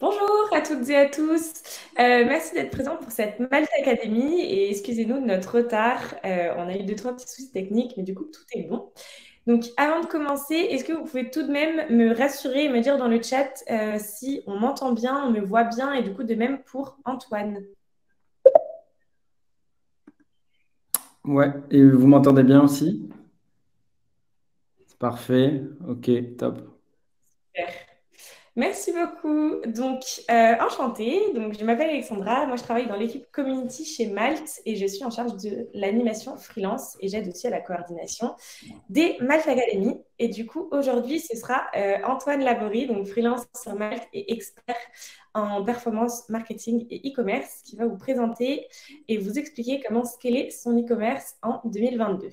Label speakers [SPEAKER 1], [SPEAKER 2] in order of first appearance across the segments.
[SPEAKER 1] Bonjour à toutes et à tous. Merci d'être présents pour cette Malte Academy et excusez-nous de notre retard. On a eu deux, trois petits soucis techniques, mais du coup, tout est bon. Donc, avant de commencer, est-ce que vous pouvez tout de même me rassurer et me dire dans le chat si on m'entend bien, on me voit bien et du coup, de même pour Antoine.
[SPEAKER 2] Ouais, et vous m'entendez bien aussi? C'est parfait. Ok, top.
[SPEAKER 1] Super. Merci beaucoup. Donc, enchantée. Donc, je m'appelle Alexandra. Moi, je travaille dans l'équipe community chez Malte et je suis en charge de l'animation freelance et j'aide aussi à la coordination des Malte Academy. Et du coup, aujourd'hui, ce sera Antoine Laborie, donc freelance sur Malte et expert en performance marketing et e-commerce, qui va vous présenter et vous expliquer comment scaler son e-commerce en 2022.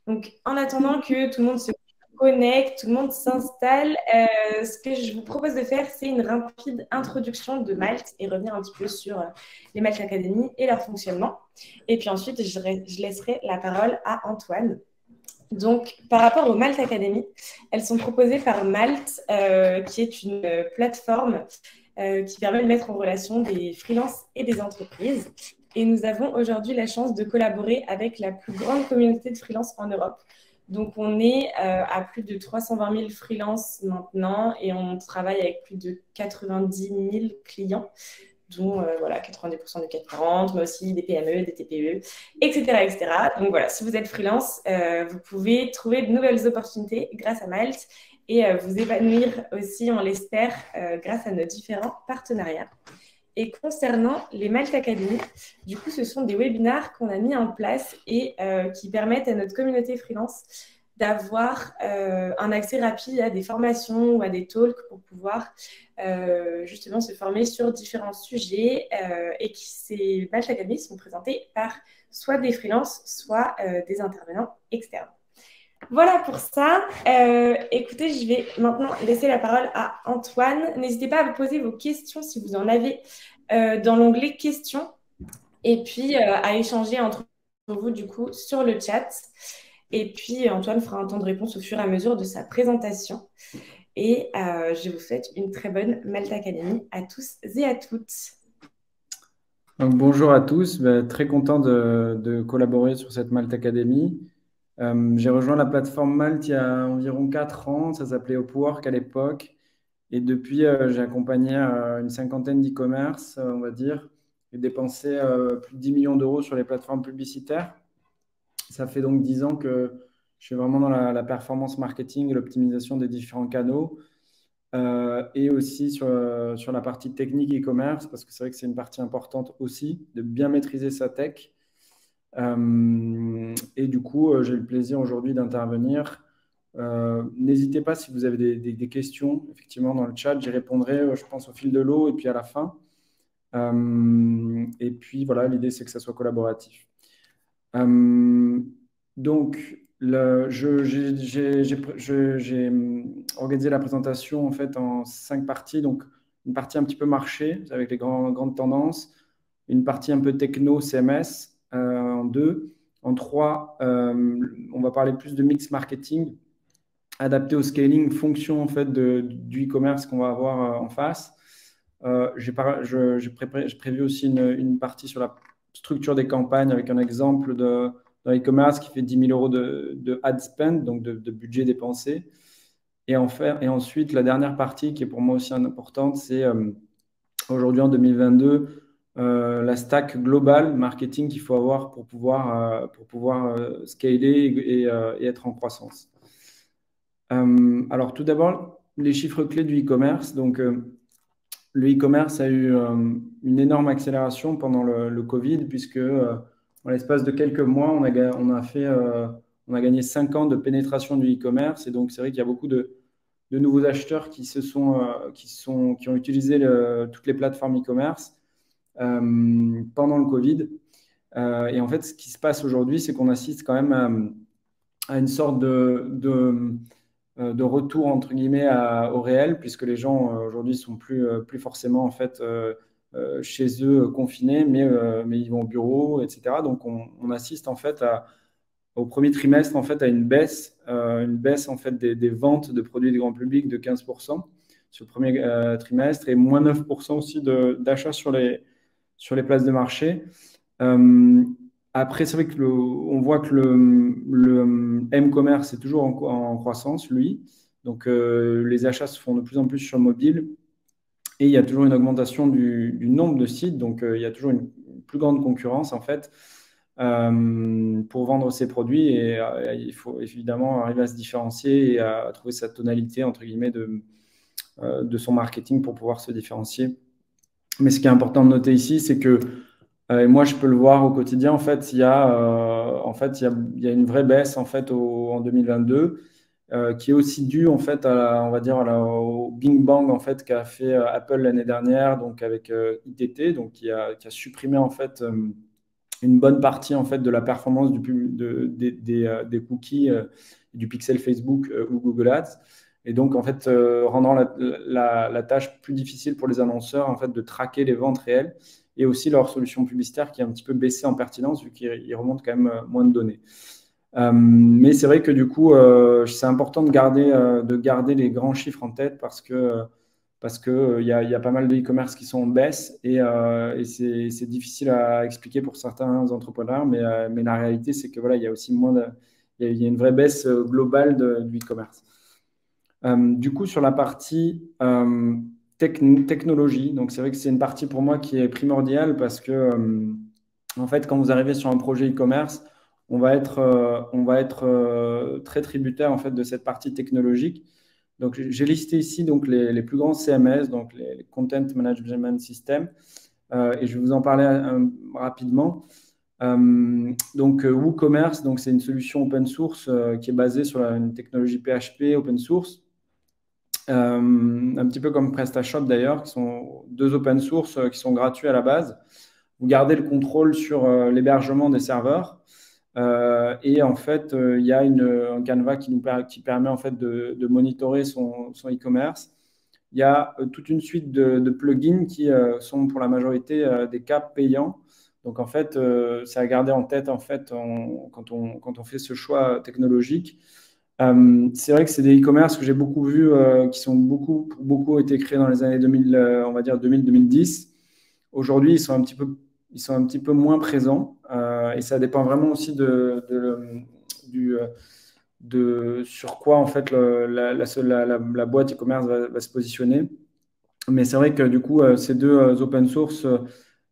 [SPEAKER 1] Donc, en attendant que tout le monde se connecte, tout le monde s'installe, ce que je vous propose de faire, c'est une rapide introduction de Malte et revenir un petit peu sur les Malte Academy et leur fonctionnement. Et puis ensuite, je laisserai la parole à Antoine. Donc, par rapport aux Malte Academy, elles sont proposées par Malte, qui est une plateforme qui permet de mettre en relation des freelances et des entreprises. Et nous avons aujourd'hui la chance de collaborer avec la plus grande communauté de freelance en Europe. Donc, on est à plus de 320 000 freelances maintenant et on travaille avec plus de 90 000 clients, dont voilà, 90% du CAC 40, mais aussi des PME, des TPE, etc., etc. Donc voilà, si vous êtes freelance, vous pouvez trouver de nouvelles opportunités grâce à Malte et vous épanouir aussi, on l'espère, grâce à nos différents partenariats. Et concernant les Malte Academy, du coup, ce sont des webinars qu'on a mis en place et qui permettent à notre communauté freelance d'avoir un accès rapide à des formations ou à des talks pour pouvoir justement se former sur différents sujets et qui ces Malte Academy sont présentés par soit des freelances, soit des intervenants externes. Voilà pour ça. Écoutez, je vais maintenant laisser la parole à Antoine. N'hésitez pas à vous poser vos questions si vous en avez dans l'onglet questions et puis à échanger entre vous du coup sur le chat. Et puis Antoine fera un temps de réponse au fur et à mesure de sa présentation. Et je vous souhaite une très bonne Malta Academy à tous et à toutes.
[SPEAKER 2] Donc, bonjour à tous. Très content de collaborer sur cette Malte Academy. J'ai rejoint la plateforme Malte il y a environ 4 ans. Ça s'appelait Upwork à l'époque. Et depuis, j'ai accompagné une cinquantaine d'e-commerce, on va dire, et dépensé plus de 10 millions d'euros sur les plateformes publicitaires. Ça fait donc 10 ans que je suis vraiment dans la performance marketing et l'optimisation des différents canaux. Et aussi sur la partie technique e-commerce, parce que c'est vrai que c'est une partie importante aussi, de bien maîtriser sa tech. Et du coup, j'ai le plaisir aujourd'hui d'intervenir. N'hésitez pas si vous avez des questions, effectivement, dans le chat, j'y répondrai, je pense, au fil de l'eau et puis à la fin. Et puis voilà, l'idée, c'est que ça soit collaboratif. Euh, donc, j'ai organisé la présentation en fait en 5 parties. Donc, une partie un petit peu marché avec les grandes tendances, une partie un peu techno CMS en deux, en trois, on va parler plus de mix marketing adapté au scaling fonction en fait du e-commerce qu'on va avoir en face. J'ai prévu aussi une partie sur la structure des campagnes avec un exemple d'un e-commerce qui fait 10 000 euros de ad spend, donc de budget dépensé. Et ensuite, la dernière partie qui est pour moi aussi importante, c'est aujourd'hui en 2022, la stack globale marketing qu'il faut avoir pour pouvoir scaler et être en croissance. Alors tout d'abord, les chiffres clés du e-commerce. Donc, le e-commerce a eu une énorme accélération pendant le Covid, puisque en l'espace de quelques mois, on a gagné 5 ans de pénétration du e-commerce. Et donc, c'est vrai qu'il y a beaucoup de nouveaux acheteurs qui ont utilisé toutes les plateformes e-commerce pendant le Covid. Et en fait, ce qui se passe aujourd'hui, c'est qu'on assiste quand même à une sorte de retour entre guillemets au réel, puisque les gens aujourd'hui sont plus forcément en fait chez eux confinés, mais ils vont au bureau, etc. Donc on assiste en fait au premier trimestre en fait à une baisse en fait des ventes de produits de grand public de 15% sur le premier trimestre et moins 9% aussi d'achats sur les places de marché. Après, c'est vrai on voit que le M-commerce est toujours en croissance, lui. Donc, les achats se font de plus en plus sur mobile. Et il y a toujours une augmentation du nombre de sites. Donc, il y a toujours une plus grande concurrence, en fait, pour vendre ses produits. Et il faut évidemment arriver à se différencier et à trouver sa tonalité, entre guillemets, de son marketing pour pouvoir se différencier. Mais ce qui est important de noter ici, c'est que et moi, je peux le voir au quotidien. En fait, il y a une vraie baisse en fait en 2022 qui est aussi due en fait on va dire au Bing Bang en fait qu'a fait Apple l'année dernière, donc avec ITT, donc qui a supprimé en fait une bonne partie en fait de la performance des cookies du pixel Facebook ou Google Ads. Et donc, en fait, rendant la tâche plus difficile pour les annonceurs en fait, de traquer les ventes réelles et aussi leur solution publicitaire qui est un petit peu baissée en pertinence vu qu'ils remontent quand même moins de données. Mais c'est vrai que du coup, c'est important de garder les grands chiffres en tête parce que il y a pas mal de e-commerce qui sont en baisse et c'est difficile à expliquer pour certains entrepreneurs, mais la réalité, c'est que voilà, il y a aussi il y a une vraie baisse globale du e-commerce. Du coup, sur la partie technologie, donc c'est vrai que c'est une partie pour moi qui est primordiale parce que, en fait, quand vous arrivez sur un projet e-commerce, on va être très tributaire en fait de cette partie technologique. Donc, j'ai listé ici donc les plus grands CMS, donc les Content Management System, et je vais vous en parler rapidement. Donc, WooCommerce, donc c'est une solution open source qui est basée sur une technologie PHP open source. Un petit peu comme PrestaShop d'ailleurs, qui sont deux open source qui sont gratuits à la base. Vous gardez le contrôle sur l'hébergement des serveurs. Et en fait, il y a un Canva qui permet en fait de monitorer son e-commerce. Il y a toute une suite de plugins qui sont pour la majorité des cas payants. Donc en fait, c'est à garder en tête en fait, quand on fait ce choix technologique. C'est vrai que c'est des e-commerce que j'ai beaucoup vus, qui sont beaucoup été créés dans les années 2000, on va dire 2000-2010. Aujourd'hui, ils sont un petit peu moins présents et ça dépend vraiment aussi sur quoi en fait la boîte e-commerce va se positionner. Mais c'est vrai que du coup, ces deux open source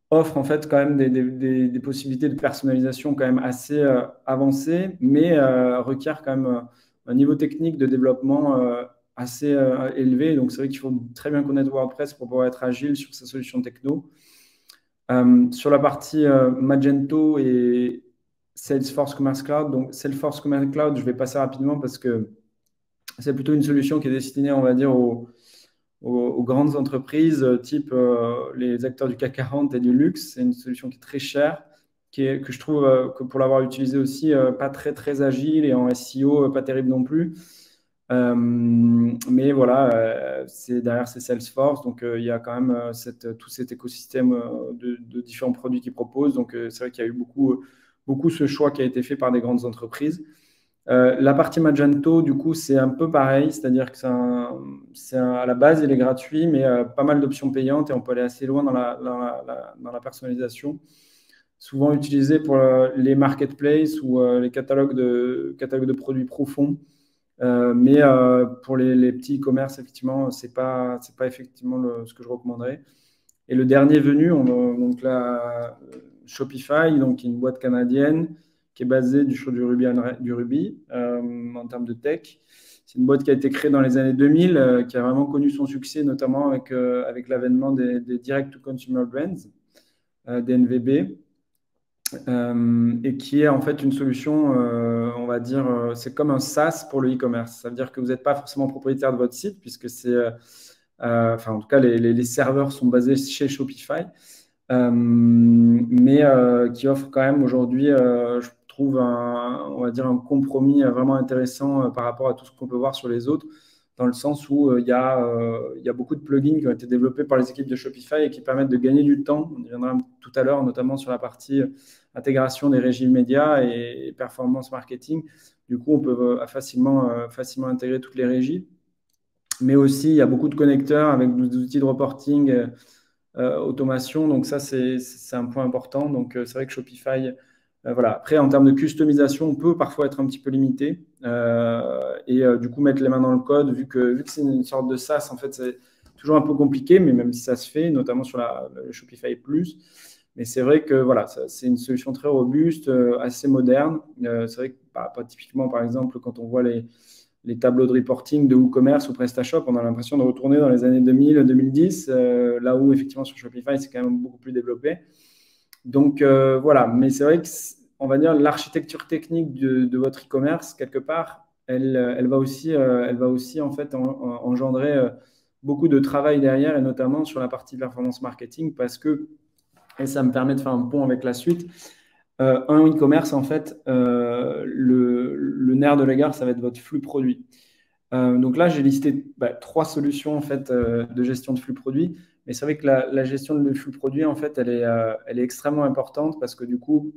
[SPEAKER 2] offrent en fait quand même des possibilités de personnalisation quand même assez avancées, mais requièrent quand même un niveau technique de développement assez élevé. Donc c'est vrai qu'il faut très bien connaître WordPress pour pouvoir être agile sur sa solution techno. Sur la partie Magento et Salesforce Commerce Cloud, donc Salesforce Commerce Cloud, je vais passer rapidement parce que c'est plutôt une solution qui est destinée, on va dire, aux grandes entreprises, type les acteurs du CAC 40 et du luxe. C'est une solution qui est très chère, que je trouve que pour l'avoir utilisée aussi, pas très, très agile et en SEO, pas terrible non plus. Mais voilà, derrière c'est Salesforce, donc il y a quand même tout cet écosystème de différents produits qu'ils proposent. Donc c'est vrai qu'il y a eu beaucoup ce choix qui a été fait par des grandes entreprises. La partie Magento, du coup, c'est un peu pareil, c'est-à-dire que à la base, il est gratuit, mais pas mal d'options payantes et on peut aller assez loin dans la personnalisation. Souvent utilisé pour les marketplaces ou les catalogues de produits profonds. Mais pour les petits e-commerce, effectivement, c'est pas effectivement ce que je recommanderais. Et le dernier venu, donc là, Shopify, donc une boîte canadienne qui est basée sur du Ruby en termes de tech. C'est une boîte qui a été créée dans les années 2000, qui a vraiment connu son succès, notamment avec l'avènement des Direct-to-Consumer Brands, DNVB. Et qui est en fait une solution, on va dire, c'est comme un SaaS pour le e-commerce. Ça veut dire que vous n'êtes pas forcément propriétaire de votre site, puisque en tout cas, les serveurs sont basés chez Shopify, mais qui offre quand même aujourd'hui, je trouve, on va dire, un compromis vraiment intéressant par rapport à tout ce qu'on peut voir sur les autres, dans le sens où il y a beaucoup de plugins qui ont été développés par les équipes de Shopify et qui permettent de gagner du temps. On y viendra tout à l'heure, notamment sur la partie intégration des régies médias et performance marketing. Du coup, on peut facilement intégrer toutes les régies. Mais aussi, il y a beaucoup de connecteurs avec des outils de reporting, automation. Donc ça, c'est un point important. Donc c'est vrai que Shopify, voilà. Après, en termes de customisation, on peut parfois être un petit peu limité. Du coup, mettre les mains dans le code, vu que c'est une sorte de SaaS, en fait, c'est toujours un peu compliqué, mais même si ça se fait, notamment sur le Shopify Plus. Mais c'est vrai que voilà, c'est une solution très robuste, assez moderne. C'est vrai que pas typiquement, par exemple, quand on voit les tableaux de reporting de WooCommerce ou PrestaShop, on a l'impression de retourner dans les années 2000, 2010, là où effectivement sur Shopify, c'est quand même beaucoup plus développé. Donc voilà, mais c'est vrai que on va dire l'architecture technique de votre e-commerce, quelque part, elle va aussi en fait engendrer beaucoup de travail derrière, et notamment sur la partie performance marketing, parce que, et ça me permet de faire un pont avec la suite, un e-commerce, en fait, le nerf de la gare, ça va être votre flux produit. Donc là, j'ai listé trois solutions en fait, de gestion de flux produit. Mais c'est vrai que la gestion de flux produit, en fait, elle est extrêmement importante parce que du coup,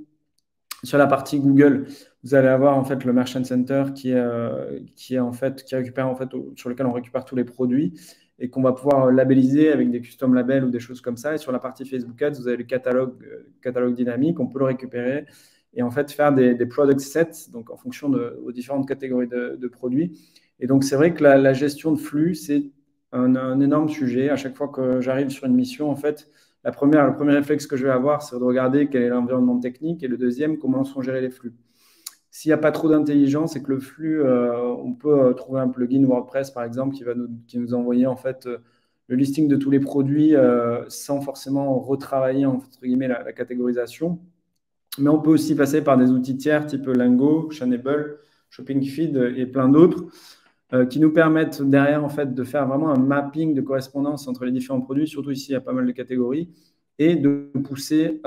[SPEAKER 2] sur la partie Google, vous allez avoir en fait le Merchant Center sur lequel on récupère tous les produits et qu'on va pouvoir labelliser avec des custom labels ou des choses comme ça. Et sur la partie Facebook Ads, vous avez le catalogue dynamique, on peut le récupérer et en fait faire des product sets, donc en fonction aux différentes catégories de produits. Et donc c'est vrai que la gestion de flux, c'est un énorme sujet. À chaque fois que j'arrive sur une mission, en fait, le premier réflexe que je vais avoir, c'est de regarder quel est l'environnement technique, et le deuxième, comment sont gérés les flux. S'il n'y a pas trop d'intelligence et que le flux, on peut trouver un plugin WordPress, par exemple, qui nous envoyer en fait le listing de tous les produits sans forcément retravailler entre guillemets la catégorisation. Mais on peut aussi passer par des outils tiers type Lingo, Shaneable, Shopping Feed et plein d'autres qui nous permettent derrière en fait de faire vraiment un mapping de correspondance entre les différents produits, surtout ici il y a pas mal de catégories, et de pousser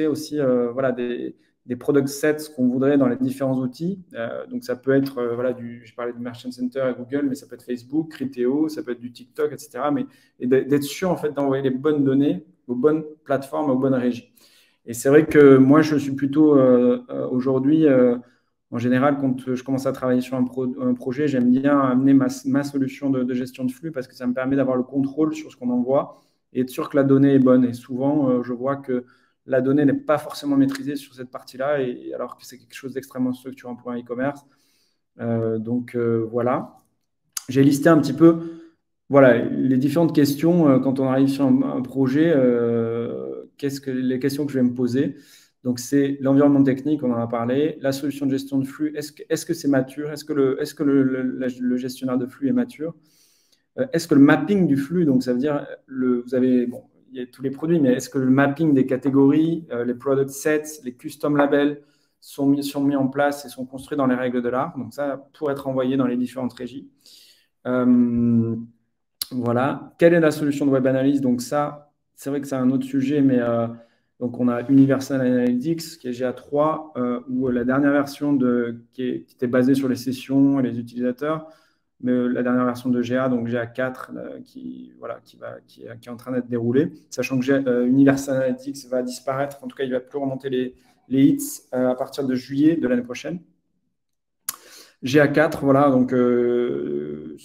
[SPEAKER 2] aussi voilà, des product sets qu'on voudrait dans les différents outils. Donc ça peut être, j'ai parlé du Merchant Center à Google, mais ça peut être Facebook, Criteo, ça peut être du TikTok, etc. Et d'être sûr en fait d'envoyer les bonnes données aux bonnes plateformes, aux bonnes régies. Et c'est vrai que moi, je suis plutôt aujourd'hui, en général, quand je commence à travailler sur un projet, j'aime bien amener ma solution de gestion de flux parce que ça me permet d'avoir le contrôle sur ce qu'on envoie et être sûr que la donnée est bonne. Et souvent, je vois que la donnée n'est pas forcément maîtrisée sur cette partie-là, et alors que c'est quelque chose d'extrêmement structurant pour un e-commerce. Voilà. J'ai listé un petit peu voilà, les différentes questions quand on arrive sur un projet. Les questions que je vais me poser? Donc, c'est l'environnement technique, on en a parlé, la solution de gestion de flux. Est-ce que c'est mature? Est-ce que le gestionnaire de flux est mature? Est-ce que le mapping du flux, donc ça veut dire, vous avez, bon, il y a tous les produits, mais est-ce que le mapping des catégories, les product sets, les custom labels sont mis en place et sont construits dans les règles de l'art? Donc ça, pour être envoyé dans les différentes régies. Voilà. Quelle est la solution de web analyse? Donc ça, c'est vrai que c'est un autre sujet, mais donc on a Universal Analytics qui est GA3, où la dernière version qui était basée sur les sessions et les utilisateurs, mais la dernière version de GA, donc GA4, qui est en train d'être déroulée, sachant que Universal Analytics va disparaître, en tout cas il ne va plus remonter les hits à partir de juillet de l'année prochaine. GA4, voilà, donc je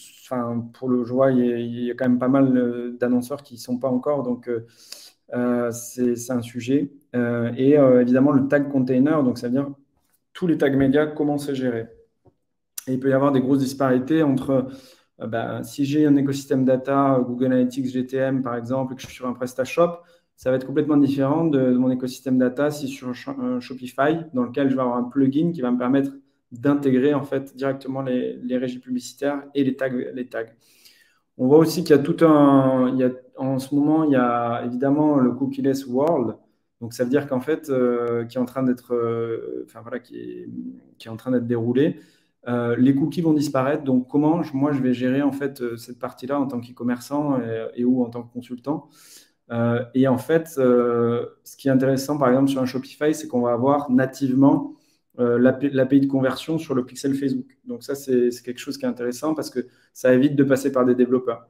[SPEAKER 2] vois, il y a quand même pas mal d'annonceurs qui ne sont pas encore, donc c'est un sujet. Évidemment, le tag container, donc ça veut dire tous les tags médias, comment c'est géré. Et il peut y avoir des grosses disparités entre, si j'ai un écosystème data, Google Analytics, GTM par exemple, et que je suis sur un PrestaShop, ça va être complètement différent de mon écosystème data si je suis sur un Shopify, dans lequel je vais avoir un plugin qui va me permettre d'intégrer en fait directement les régies publicitaires et les tags. On voit aussi qu'il y a en ce moment, il y a évidemment le cookieless world. Donc ça veut dire qu'en fait, qui est en train d'être, qui est en train d'être déroulé. Les cookies vont disparaître. Donc comment moi je vais gérer en fait cette partie-là en tant qu'e-commerçant et ou en tant que consultant. Et en fait, ce qui est intéressant par exemple sur un Shopify, c'est qu'on va avoir nativement l'API de conversion sur le pixel Facebook. Donc ça, c'est quelque chose qui est intéressant parce que ça évite de passer par des développeurs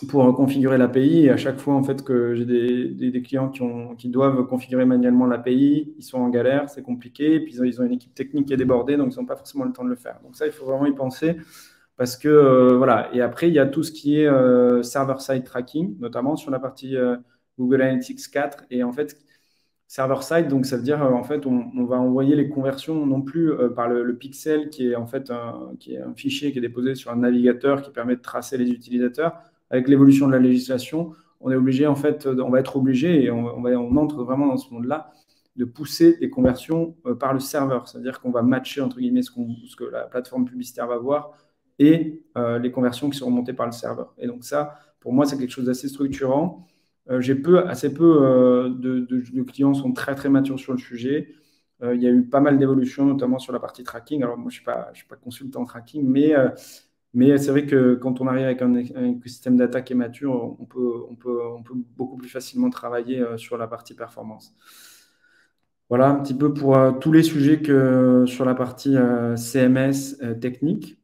[SPEAKER 2] pour configurer l'API. Et à chaque fois en fait, que j'ai des clients qui doivent configurer manuellement l'API, ils sont en galère, c'est compliqué. Et puis ils ont une équipe technique qui est débordée, donc ils n'ont pas forcément le temps de le faire. Donc ça, il faut vraiment y penser Parce que, voilà. Et après, il y a tout ce qui est server-side tracking, notamment sur la partie Google Analytics 4. Et en fait, server-side, donc ça veut dire, en fait, on va envoyer les conversions non plus par le pixel, qui est en fait qui est un fichier qui est déposé sur un navigateur qui permet de tracer les utilisateurs. Avec l'évolution de la législation, on est obligé, en fait, on va être obligé, et on entre vraiment dans ce monde-là, de pousser les conversions par le serveur. C'est-à-dire qu'on va matcher, entre guillemets, ce que la plateforme publicitaire va voir et les conversions qui sont remontées par le serveur. Et donc ça, pour moi, c'est quelque chose d'assez structurant. J'ai assez peu de clients sont très, très matures sur le sujet. Il y a eu pas mal d'évolutions, notamment sur la partie tracking. Alors, moi, je ne suis pas consultant tracking, mais c'est vrai que quand on arrive avec un écosystème data qui est mature, on peut beaucoup plus facilement travailler sur la partie performance. Voilà un petit peu pour tous les sujets que sur la partie CMS technique.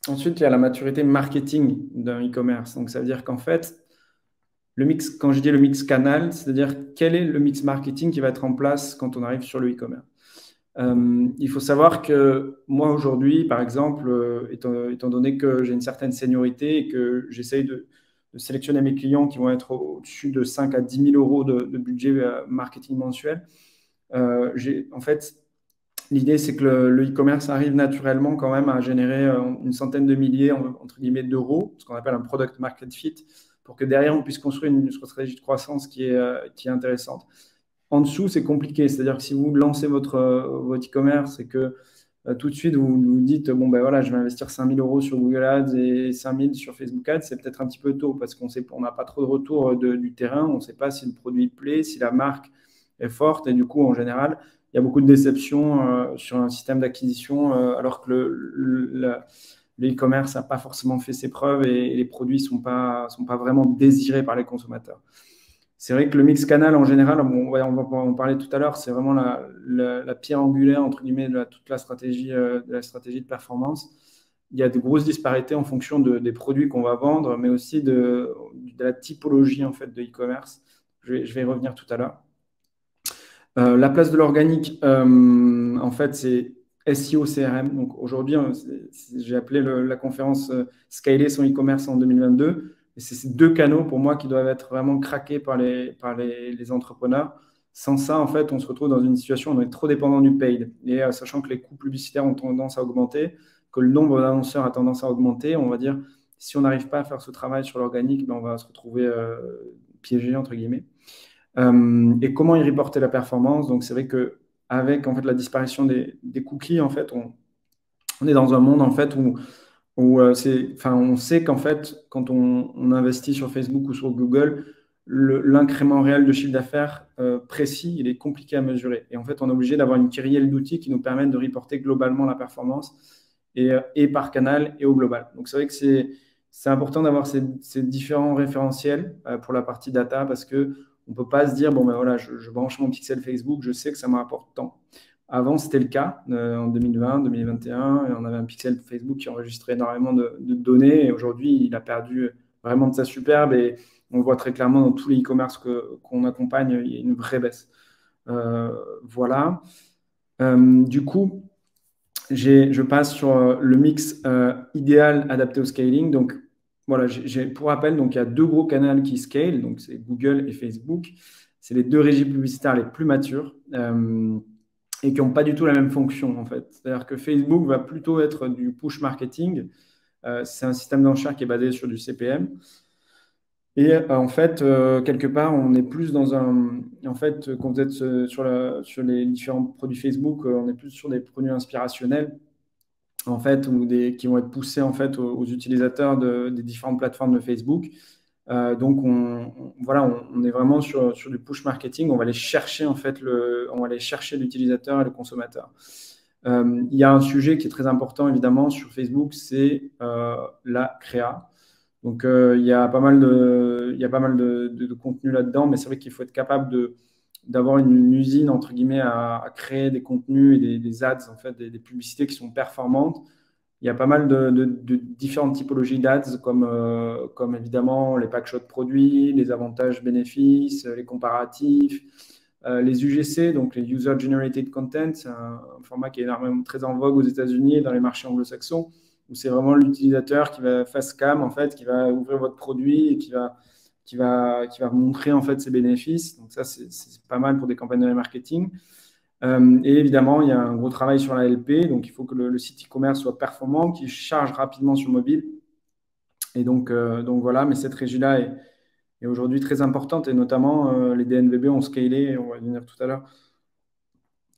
[SPEAKER 2] Ensuite, il y a la maturité marketing d'un e-commerce. Donc, ça veut dire qu'en fait, le mix, quand je dis le mix canal, c'est-à-dire quel est le mix marketing qui va être en place quand on arrive sur le e-commerce. Il faut savoir que moi, aujourd'hui, par exemple, étant donné que j'ai une certaine seniorité et que j'essaye de sélectionner mes clients qui vont être au-dessus de 5 à 10 000 euros de budget marketing mensuel, en fait, l'idée, c'est que le e-commerce arrive naturellement quand même à générer une centaine de milliers, entre guillemets, d'euros, ce qu'on appelle un product market fit, pour que derrière, on puisse construire une stratégie de croissance qui est intéressante. En dessous, c'est compliqué. C'est-à-dire que si vous lancez votre e-commerce et que tout de suite, vous dites, bon, ben voilà, je vais investir 5 000 euros sur Google Ads et 5 000 sur Facebook Ads, c'est peut-être un petit peu tôt parce qu'on n'a pas trop de retour du terrain. On ne sait pas si le produit plaît, si la marque est forte. Et du coup, en général, il y a beaucoup de déceptions sur un système d'acquisition alors que le e-commerce n'a pas forcément fait ses preuves et les produits ne sont pas vraiment désirés par les consommateurs. C'est vrai que le mix canal, en général, on va en parler tout à l'heure, c'est vraiment la pierre angulaire, entre guillemets, de toute la stratégie de performance. Il y a de grosses disparités en fonction des produits qu'on va vendre, mais aussi de la typologie en fait, de e-commerce. Je vais y revenir tout à l'heure. La place de l'organique, en fait, c'est SEO CRM. Donc aujourd'hui, j'ai appelé la conférence Scaler son e-commerce en 2022. Et c'est ces deux canaux pour moi qui doivent être vraiment craqués par les entrepreneurs. Sans ça, en fait, on se retrouve dans une situation où on est trop dépendant du paid. Et sachant que les coûts publicitaires ont tendance à augmenter, que le nombre d'annonceurs a tendance à augmenter, on va dire, si on n'arrive pas à faire ce travail sur l'organique, ben, on va se retrouver piégé, entre guillemets. Et comment y reporter la performance? Donc, c'est vrai qu'avec en fait, la disparition des cookies, en fait, on est dans un monde en fait, où on sait qu'en fait, quand on investit sur Facebook ou sur Google, l'incrément réel de chiffre d'affaires précis, il est compliqué à mesurer. Et en fait, on est obligé d'avoir une kyrielle d'outils qui nous permettent de reporter globalement la performance et par canal et au global. Donc, c'est vrai que c'est important d'avoir ces différents référentiels pour la partie data parce que on ne peut pas se dire, bon, ben voilà, je branche mon pixel Facebook, je sais que ça me rapporte tant. Avant, c'était le cas en 2020, 2021, et on avait un pixel Facebook qui enregistrait énormément de données, et aujourd'hui, il a perdu vraiment de sa superbe, et on le voit très clairement dans tous les e-commerce qu'on accompagne, il y a une vraie baisse. Voilà. Du coup, je passe sur le mix idéal adapté au scaling. Donc, voilà, pour rappel, donc, il y a deux gros canaux qui scale, donc c'est Google et Facebook. C'est les deux régies publicitaires les plus matures et qui n'ont pas du tout la même fonction, en fait. C'est-à-dire que Facebook va plutôt être du push marketing. C'est un système d'enchères qui est basé sur du CPM. Et en fait, quelque part, on est plus dans un. En fait, quand vous êtes sur les différents produits Facebook, on est plus sur des produits inspirationnels, en fait, qui vont être poussés en fait aux utilisateurs des différentes plateformes de Facebook. Donc, voilà, on est vraiment sur du push marketing. On va aller chercher en fait on va aller chercher l'utilisateur et le consommateur. Il y a un sujet qui est très important évidemment sur Facebook, c'est la créa. Donc, il y a pas mal de contenu là-dedans, mais c'est vrai qu'il faut être capable d'avoir une usine, entre guillemets, à créer des contenus et des ads, en fait, des publicités qui sont performantes. Il y a pas mal de différentes typologies d'ads, comme évidemment les packshots produits, les avantages bénéfices, les comparatifs, Les UGC, donc les User Generated Content, c'est un format qui est énormément très en vogue aux États-Unis et dans les marchés anglo-saxons, où c'est vraiment l'utilisateur qui va face cam, en fait, qui va ouvrir votre produit et qui va montrer en fait ses bénéfices. Donc ça, c'est pas mal pour des campagnes de marketing. Et évidemment, il y a un gros travail sur la LP, donc il faut que le site e-commerce soit performant, qu'il charge rapidement sur mobile. Et donc voilà, mais cette régie-là est aujourd'hui très importante, et notamment les DNVB ont scalé, on va y venir tout à l'heure,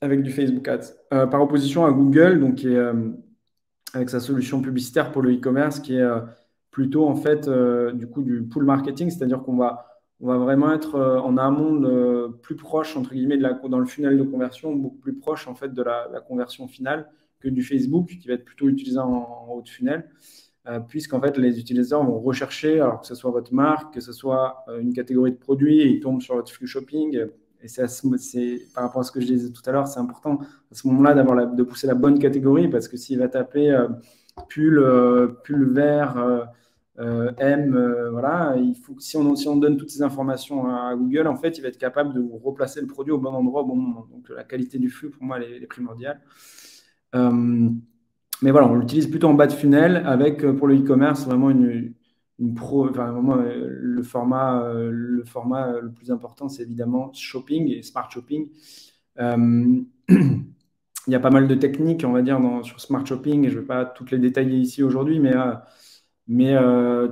[SPEAKER 2] avec du Facebook Ads. Par opposition à Google, donc, qui est avec sa solution publicitaire pour le e-commerce, qui est plutôt en fait du coup du pull marketing, c'est-à-dire qu'on va vraiment être en amont plus proche entre guillemets dans le funnel de conversion, beaucoup plus proche en fait de la conversion finale que du Facebook, qui va être plutôt utilisé en haut de funnel. Puisqu'en fait, les utilisateurs vont rechercher, alors que ce soit votre marque, que ce soit une catégorie de produits, et ils tombent sur votre flux shopping. Et c'est par rapport à ce que je disais tout à l'heure, c'est important à ce moment-là de pousser la bonne catégorie, parce que s'il va taper pull vert, M, voilà, si on donne toutes ces informations à Google, en fait, il va être capable de vous replacer le produit au bon endroit au bon moment. Donc, la qualité du flux, pour moi, elle est primordiale. Mais voilà, on l'utilise plutôt en bas de funnel avec, pour le e-commerce, vraiment vraiment, le format le plus important, c'est évidemment shopping et smart shopping. Il y a pas mal de techniques, on va dire, sur smart shopping, et je ne vais pas toutes les détailler ici aujourd'hui, mais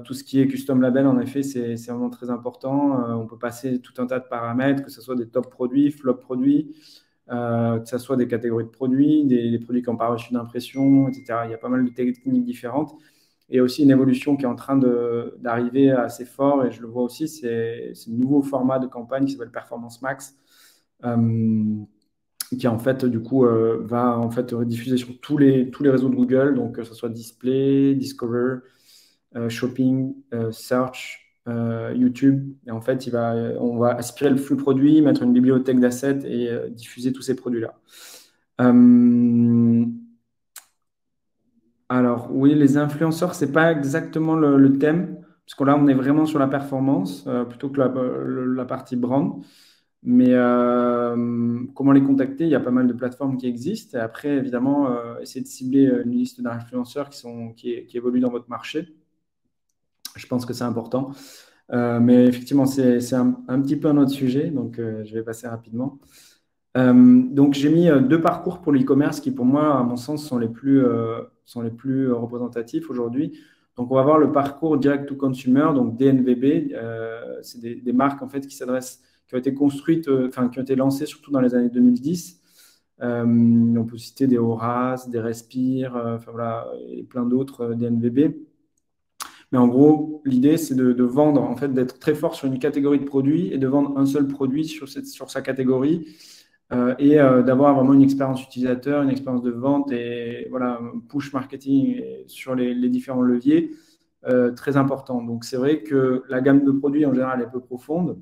[SPEAKER 2] tout ce qui est custom label, en effet, c'est vraiment très important. On peut passer tout un tas de paramètres, que ce soit des top produits, flop produits, que ce soit des catégories de produits, des produits qui n'ont pas reçu d'impression, etc. Il y a pas mal de techniques différentes. Et aussi une évolution qui est en train d'arriver assez fort, et je le vois aussi, c'est un nouveau format de campagne qui s'appelle Performance Max, qui en fait, du coup, va en fait rediffuser sur tous les réseaux de Google, donc que ce soit Display, Discover, Shopping, Search, YouTube. Et en fait, on va aspirer le flux produit, mettre une bibliothèque d'assets et diffuser tous ces produits-là. Alors, oui, les influenceurs, c'est pas exactement le thème, parce que là, on est vraiment sur la performance plutôt que la partie brand. Mais comment les contacter? Il y a pas mal de plateformes qui existent. Et après, évidemment, essayer de cibler une liste d'influenceurs qui évoluent dans votre marché. Je pense que c'est important. Mais effectivement, c'est un petit peu un autre sujet, donc je vais passer rapidement. Donc, j'ai mis deux parcours pour l'e-commerce qui, pour moi, à mon sens, sont les plus représentatifs aujourd'hui. Donc, on va voir le parcours direct to consumer, donc DNVB. C'est des marques en fait qui ont été construites, qui ont été lancées surtout dans les années 2010. On peut citer des Horace, des Respire, voilà, et plein d'autres DNVB. Mais en gros, l'idée, c'est de vendre, en fait, d'être très fort sur une catégorie de produits et de vendre un seul produit sur sa catégorie, et d'avoir vraiment une expérience utilisateur, une expérience de vente et voilà, un push marketing sur les différents leviers, très important. Donc, c'est vrai que la gamme de produits, en général, est peu profonde.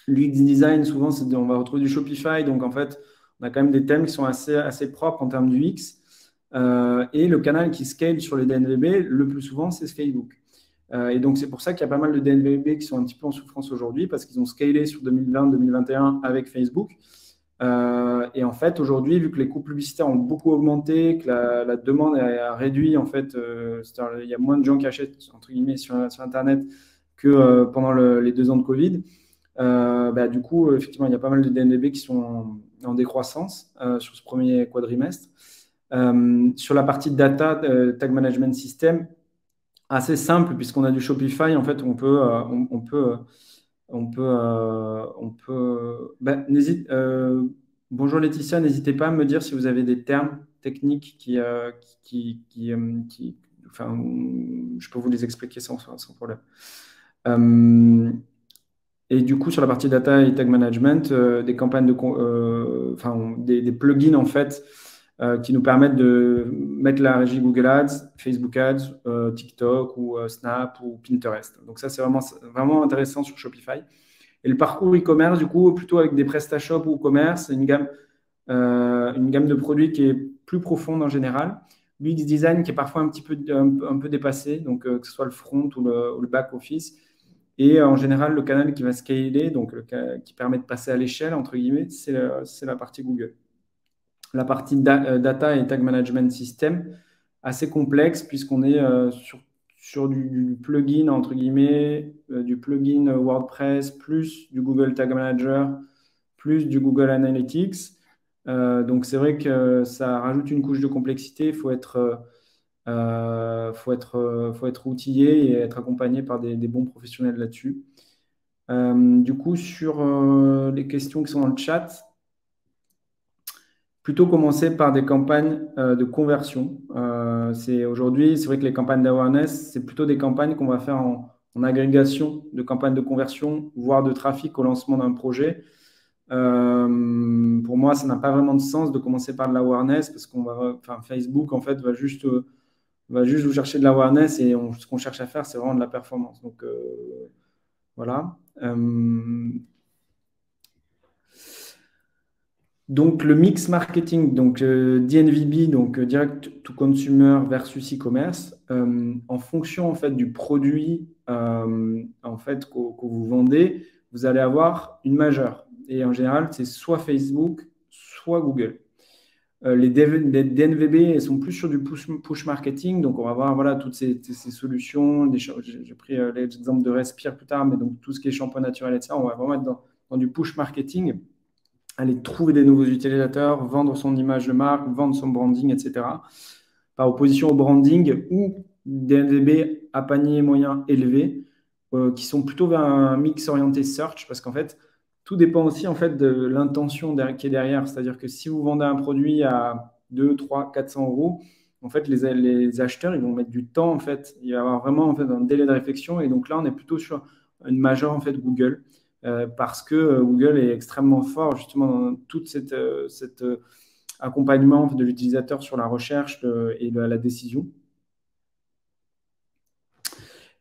[SPEAKER 2] L'UX design, souvent, on va retrouver du Shopify. Donc, en fait, on a quand même des thèmes qui sont assez propres en termes d'UX. Et le canal qui scale sur les DNVB, le plus souvent, c'est Facebook. Et donc, c'est pour ça qu'il y a pas mal de DNVB qui sont un petit peu en souffrance aujourd'hui, parce qu'ils ont scalé sur 2020-2021 avec Facebook. Et en fait, aujourd'hui, vu que les coûts publicitaires ont beaucoup augmenté, que la demande a réduit, en fait, c'est-à-dire, il y a moins de gens qui achètent, entre guillemets, sur Internet que pendant les 2 ans de Covid. Du coup, effectivement, il y a pas mal de DNVB qui sont en décroissance sur ce premier quadrimestre. Sur la partie data, Tag Management System, assez simple, puisqu'on a du Shopify, en fait, bonjour Laetitia, n'hésitez pas à me dire si vous avez des termes techniques enfin, je peux vous les expliquer sans problème. Et du coup, sur la partie data et tag management, des campagnes des plugins en fait qui nous permettent de mettre la régie Google Ads, Facebook Ads, TikTok ou Snap ou Pinterest. Donc ça, c'est vraiment intéressant sur Shopify. Et le parcours e-commerce, du coup, plutôt avec des PrestaShop ou e-commerce, une gamme de produits qui est plus profonde en général. L'UX design qui est parfois un peu dépassé, donc que ce soit le front ou le back office. Et en général, le canal qui va scaler, donc qui permet de passer à l'échelle, entre guillemets, c'est la partie Google. La partie data et tag management system, assez complexe puisqu'on est sur du plugin, entre guillemets, du plugin WordPress, plus du Google Tag Manager, plus du Google Analytics. Donc c'est vrai que ça rajoute une couche de complexité. Il faut être outillé et être accompagné par des bons professionnels là-dessus. Du coup, sur les questions qui sont dans le chat, plutôt commencer par des campagnes de conversion. Aujourd'hui, c'est vrai que les campagnes d'awareness, c'est plutôt des campagnes qu'on va faire en agrégation de campagnes de conversion, voire de trafic au lancement d'un projet. Pour moi, ça n'a pas vraiment de sens de commencer par de l'awareness parce Facebook, en fait, va juste vous chercher de l'awareness et ce qu'on cherche à faire, c'est vraiment de la performance. Donc, voilà. Donc, le mix marketing, donc DNVB, donc direct to consumer versus e-commerce, en fonction en fait du produit en fait que vous vendez, vous allez avoir une majeure. Et en général, c'est soit Facebook, soit Google. Les DNVB elles sont plus sur du push marketing, donc on va voir voilà, toutes ces solutions. J'ai pris l'exemple de Respire plus tard, mais donc tout ce qui est shampoing naturel, etc., on va vraiment être dans du push marketing, aller trouver des nouveaux utilisateurs, vendre son image de marque, vendre son branding, etc. Par opposition au branding ou DNVB à panier moyen élevé, qui sont plutôt vers un mix orienté search, parce qu'en fait, tout dépend aussi en fait de l'intention qui est derrière. C'est-à-dire que si vous vendez un produit à 2, 3, 400 euros, en fait, les acheteurs, ils vont mettre du temps, en fait. Il va y avoir vraiment en fait, un délai de réflexion. Et donc là, on est plutôt sur une majeure, en fait, Google, parce que Google est extrêmement fort, justement, dans toute cette accompagnement de l'utilisateur sur la recherche et la décision.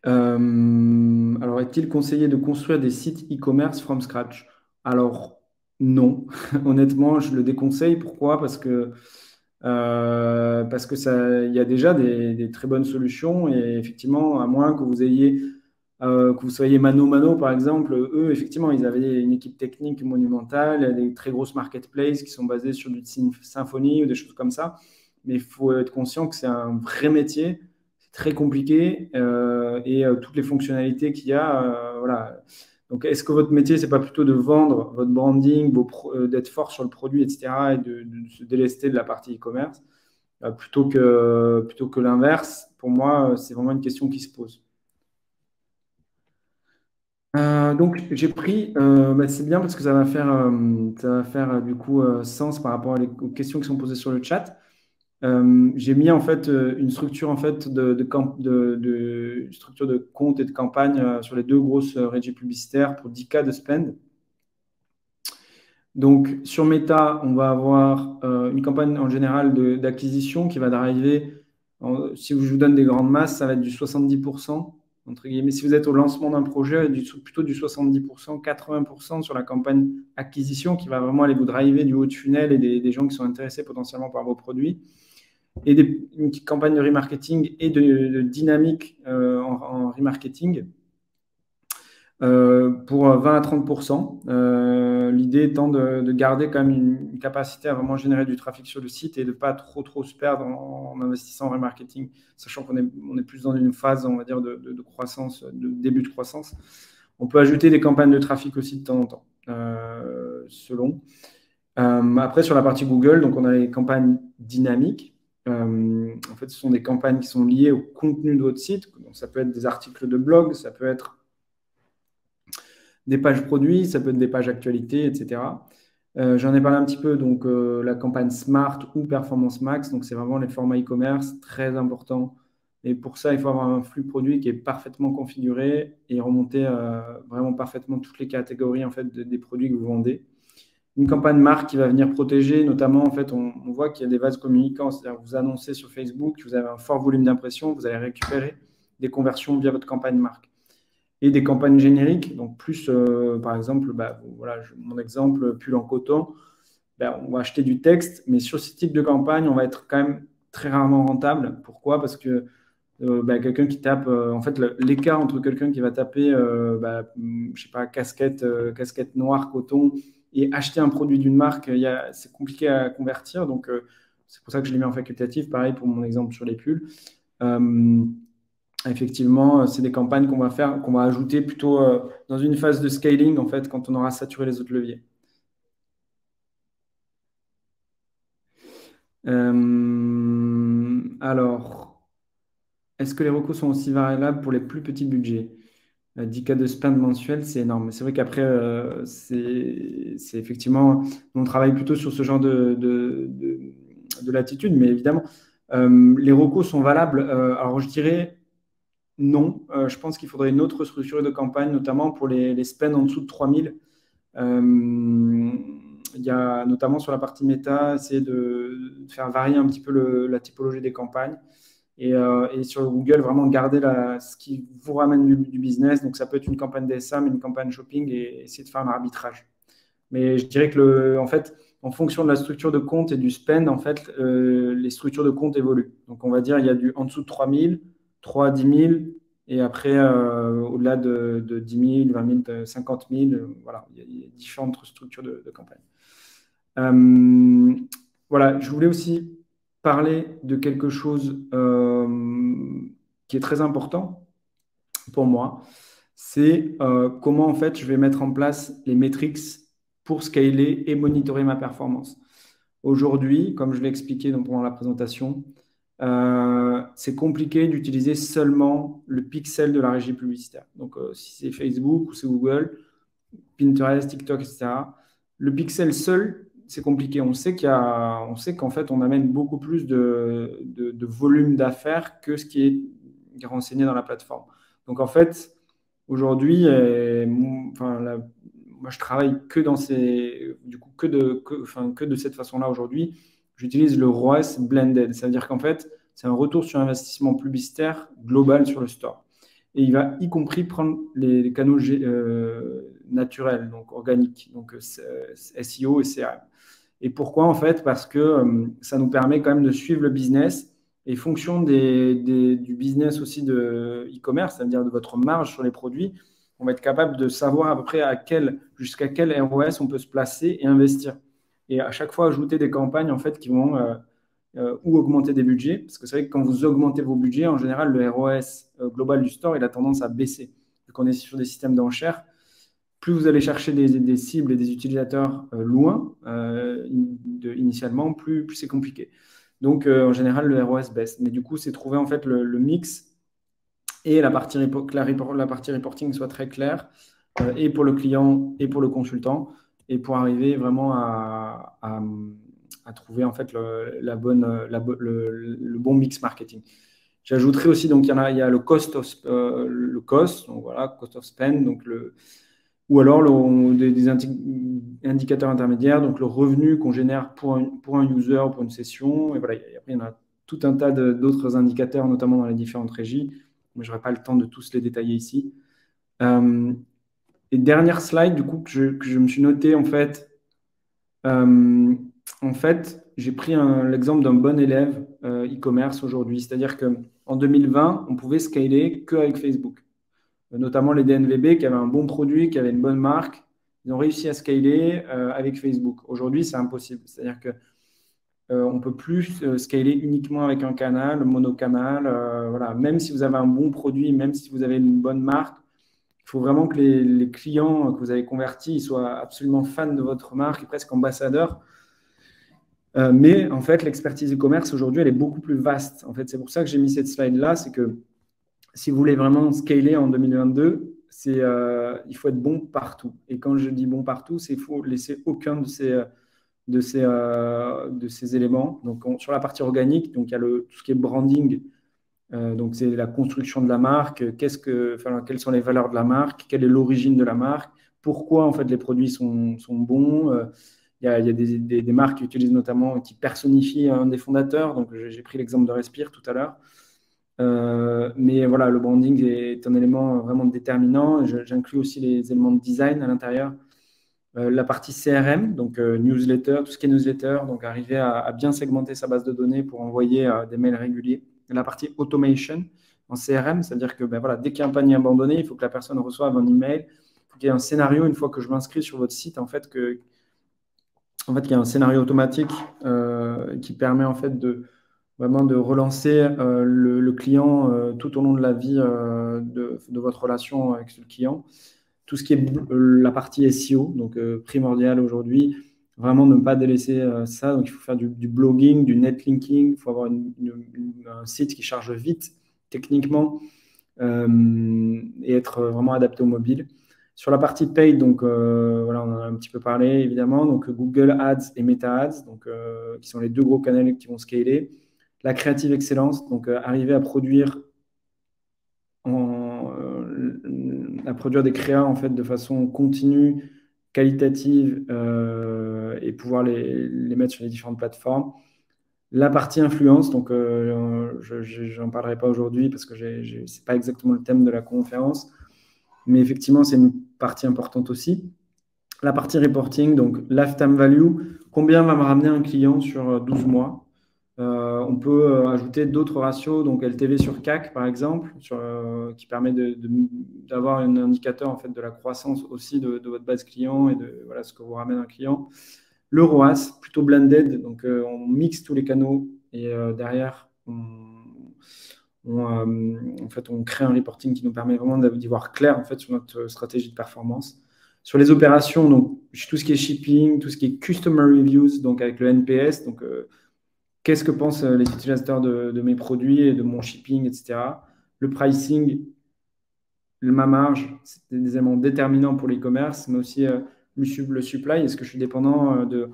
[SPEAKER 2] Alors, est-il conseillé de construire des sites e-commerce from scratch? Alors, non. Honnêtement, je le déconseille. Pourquoi? Parce que il y a déjà des très bonnes solutions et effectivement, à moins que vous ayez que vous soyez mano-mano, par exemple, eux, effectivement, ils avaient une équipe technique monumentale, des très grosses marketplaces qui sont basées sur du Symfony ou des choses comme ça. Mais il faut être conscient que c'est un vrai métier, c'est très compliqué et toutes les fonctionnalités qu'il y a, voilà. Donc, est-ce que votre métier, c'est pas plutôt de vendre votre branding, d'être fort sur le produit, etc., et de se délester de la partie e-commerce, plutôt que l'inverse? Pour moi, c'est vraiment une question qui se pose. Donc j'ai pris, c'est bien parce que ça va faire du coup sens par rapport aux questions qui sont posées sur le chat. J'ai mis en fait une structure en fait structure de compte et de campagne sur les deux grosses régies publicitaires pour 10K de spend. Donc sur Meta, on va avoir une campagne en général d'acquisition qui va driver, si je vous donne des grandes masses, ça va être du 70%. Entre guillemets, si vous êtes au lancement d'un projet, plutôt du 70%, 80% sur la campagne acquisition qui va vraiment aller vous driver du haut de funnel et des gens qui sont intéressés potentiellement par vos produits. Et une petite campagne de remarketing et de dynamique en remarketing pour 20 à 30%. L'idée étant de garder quand même une capacité à vraiment générer du trafic sur le site et de ne pas trop se perdre en investissant en remarketing, sachant qu'on est plus dans une phase, on va dire, de croissance, de début de croissance. On peut ajouter des campagnes de trafic aussi de temps en temps, selon. Après, sur la partie Google, donc on a les campagnes dynamiques. En fait, ce sont des campagnes qui sont liées au contenu de votre site. Donc, ça peut être des articles de blog, ça peut être des pages produits, ça peut être des pages actualités, etc. J'en ai parlé un petit peu, donc la campagne Smart ou Performance Max, donc c'est vraiment les formats e-commerce, très important. Et pour ça, il faut avoir un flux produit qui est parfaitement configuré et remonter vraiment parfaitement toutes les catégories en fait, des produits que vous vendez. Une campagne marque qui va venir protéger, notamment, en fait, on voit qu'il y a des vases communicants, c'est-à-dire que vous annoncez sur Facebook, vous avez un fort volume d'impression, vous allez récupérer des conversions via votre campagne marque. Et des campagnes génériques, donc plus, par exemple, voilà, mon exemple, pull en coton, on va acheter du texte, mais sur ce type de campagne, on va être quand même très rarement rentable. Pourquoi? Parce que quelqu'un qui tape, en fait, l'écart entre quelqu'un qui va taper, je sais pas, casquette noire, coton, et acheter un produit d'une marque, c'est compliqué à convertir. Donc, c'est pour ça que je l'ai mis en facultatif. Pareil pour mon exemple sur les pulls. Euh, Effectivement, c'est des campagnes qu'on va faire, qu'on va ajouter plutôt dans une phase de scaling, en fait, quand on aura saturé les autres leviers. Alors, est-ce que les recours sont aussi variables pour les plus petits budgets? 10 cas de spend mensuel, c'est énorme. C'est vrai qu'après, c'est effectivement, on travaille plutôt sur ce genre de latitude, mais évidemment, les recours sont valables. Alors, je dirais non. Je pense qu'il faudrait une autre structure de campagne, notamment pour les spends en dessous de 3000. Il y a notamment sur la partie méta, essayer de faire varier un petit peu la typologie des campagnes. Et sur Google, vraiment garder ce qui vous ramène du business. Donc, ça peut être une campagne DSA, mais une campagne shopping et essayer de faire un arbitrage. Mais je dirais que, en fait, en fonction de la structure de compte et du spend, en fait, les structures de compte évoluent. Donc, on va dire il y a en dessous de 3000, 3 à 10 000, et après, au-delà de 10 000, 20 000, 50 000, voilà, il y a différentes structures de campagne. Voilà, je voulais aussi parler de quelque chose qui est très important pour moi, c'est comment en fait je vais mettre en place les metrics pour scaler et monitorer ma performance. Aujourd'hui, comme je l'ai expliqué pendant la présentation, c'est compliqué d'utiliser seulement le pixel de la régie publicitaire. Donc, si c'est Facebook ou c'est Google, Pinterest, TikTok, etc., le pixel seul, c'est compliqué. On sait qu'en fait, on amène beaucoup plus de volume d'affaires que ce qui est renseigné dans la plateforme. Donc, en fait, aujourd'hui, moi, je travaille que dans que de cette façon-là aujourd'hui. J'utilise le ROAS blended. Ça veut dire qu'en fait, c'est un retour sur investissement publicitaire global sur le store. Et il va y compris prendre les canaux naturels, donc organiques, donc SEO et CRM. Et pourquoi en fait? Parce que ça nous permet quand même de suivre le business et fonction du business aussi de e-commerce, c'est-à-dire de votre marge sur les produits, on va être capable de savoir à peu près jusqu'à quel ROS on peut se placer et investir. Et à chaque fois, ajouter des campagnes en fait, qui vont ou augmenter des budgets. Parce que c'est vrai que quand vous augmentez vos budgets, en général, le ROS global du store, il a tendance à baisser. Vu qu'on est sur des systèmes d'enchères, plus vous allez chercher des cibles et des utilisateurs loin initialement, plus c'est compliqué. Donc, en général, le ROS baisse. Mais du coup, c'est trouver en fait le mix et la partie reporting soit très claire, et pour le client et pour le consultant, et pour arriver vraiment à trouver en fait le bon mix marketing. J'ajouterai aussi, donc il y a le cost, donc voilà, cost of spend, donc ou alors des indicateurs intermédiaires, donc le revenu qu'on génère pour un user, pour une session. Et voilà, après, il y en a tout un tas d'autres indicateurs, notamment dans les différentes régies, mais je n'aurai pas le temps de tous les détailler ici. Et dernière slide, du coup, que je me suis noté, en fait, j'ai pris l'exemple d'un bon élève e-commerce aujourd'hui. C'est-à-dire qu'en 2020, on pouvait scaler qu'avec Facebook. Notamment les DNVB qui avaient un bon produit, qui avaient une bonne marque. Ils ont réussi à scaler avec Facebook. Aujourd'hui, c'est impossible. C'est-à-dire qu'on ne peut plus scaler uniquement avec un canal, monocanal. Voilà. Même si vous avez un bon produit, même si vous avez une bonne marque, il faut vraiment que les clients que vous avez convertis soient absolument fans de votre marque et presque ambassadeurs. Mais en fait, l'expertise e-commerce aujourd'hui, elle est beaucoup plus vaste. En fait, c'est pour ça que j'ai mis cette slide-là. C'est que si vous voulez vraiment scaler en 2022, il faut être bon partout. Et quand je dis bon partout, c'est qu'il faut laisser aucun de ces éléments. Donc, sur la partie organique, donc, il y a tout ce qui est branding. Donc, c'est la construction de la marque, quelles sont les valeurs de la marque, quelle est l'origine de la marque, pourquoi en fait les produits sont bons. Il y a des marques qui utilisent notamment, qui personnifient un des fondateurs. Donc, j'ai pris l'exemple de Respire tout à l'heure. Mais voilà, le branding est un élément vraiment déterminant. J'inclus aussi les éléments de design à l'intérieur. La partie CRM, donc newsletter, tout ce qui est newsletter, donc arriver à bien segmenter sa base de données pour envoyer des mails réguliers. La partie automation, en CRM, c'est-à-dire que ben, voilà, dès qu'il y a un panier abandonné, il faut que la personne reçoive un email, il faut qu'il y ait un scénario une fois que je m'inscris sur votre site, en fait, il y a un scénario automatique qui permet en fait vraiment de relancer le client tout au long de la vie de votre relation avec ce client. Tout ce qui est la partie SEO, donc primordial aujourd'hui, vraiment ne pas délaisser ça. Donc il faut faire du blogging, du netlinking, il faut avoir un site qui charge vite techniquement et être vraiment adapté au mobile. Sur la partie paid, donc voilà, on en a un petit peu parlé évidemment. Donc Google Ads et Meta Ads, donc qui sont les deux gros canaux qui vont scaler. La creative excellence, donc arriver à produire à produire des créas en fait de façon continue, qualitative et pouvoir les mettre sur les différentes plateformes. La partie influence, donc je n'en parlerai pas aujourd'hui parce que ce n'est pas exactement le thème de la conférence, mais effectivement, c'est une partie importante aussi. La partie reporting, donc lifetime value, combien va me ramener un client sur 12 mois. On peut ajouter d'autres ratios, donc LTV sur CAC par exemple, qui permet d'avoir un indicateur en fait, de la croissance aussi de votre base client et de voilà, ce que vous ramène un client. Le ROAS, plutôt blended, donc on mixe tous les canaux et derrière, en fait, on crée un reporting qui nous permet vraiment d'y voir clair en fait, sur notre stratégie de performance. Sur les opérations, donc tout ce qui est shipping, tout ce qui est customer reviews, donc avec le NPS, donc qu'est-ce que pensent les utilisateurs de mes produits et de mon shipping, etc. Le pricing, ma marge, c'est des éléments déterminants pour l'e-commerce, mais aussi le supply. Est-ce que je suis dépendant de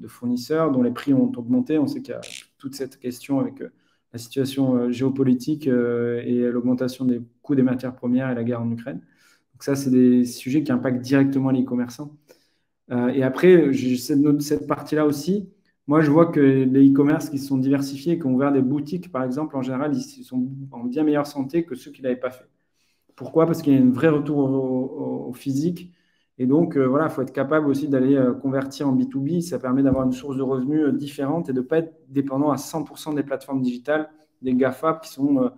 [SPEAKER 2] fournisseurs dont les prix ont augmenté? On sait qu'il y a toute cette question avec la situation géopolitique et l'augmentation des coûts des matières premières et la guerre en Ukraine. Donc ça, c'est des sujets qui impactent directement les e-commerçants. Et après, j'ai cette partie-là aussi. Moi, je vois que les e-commerce qui se sont diversifiés, qui ont ouvert des boutiques, par exemple, en général, ils sont en bien meilleure santé que ceux qui ne l'avaient pas fait. Pourquoi? Parce qu'il y a un vrai retour au physique. Et donc, voilà, il faut être capable aussi d'aller convertir en B2B. Ça permet d'avoir une source de revenus différente et de ne pas être dépendant à 100% des plateformes digitales, des GAFA qui sont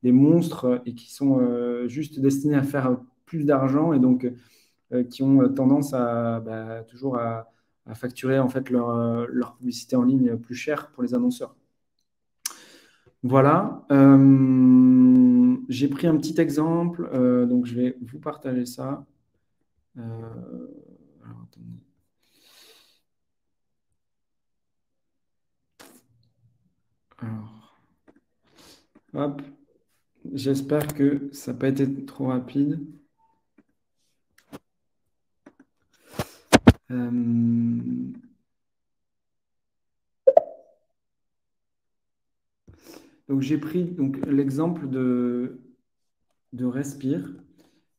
[SPEAKER 2] des monstres et qui sont juste destinés à faire plus d'argent et donc qui ont tendance toujours à facturer en fait leur publicité en ligne plus cher pour les annonceurs. Voilà. J'ai pris un petit exemple, donc je vais vous partager ça. Alors, attendez. Alors, hop. J'espère que ça n'a pas été trop rapide. Donc, j'ai pris l'exemple de Respire,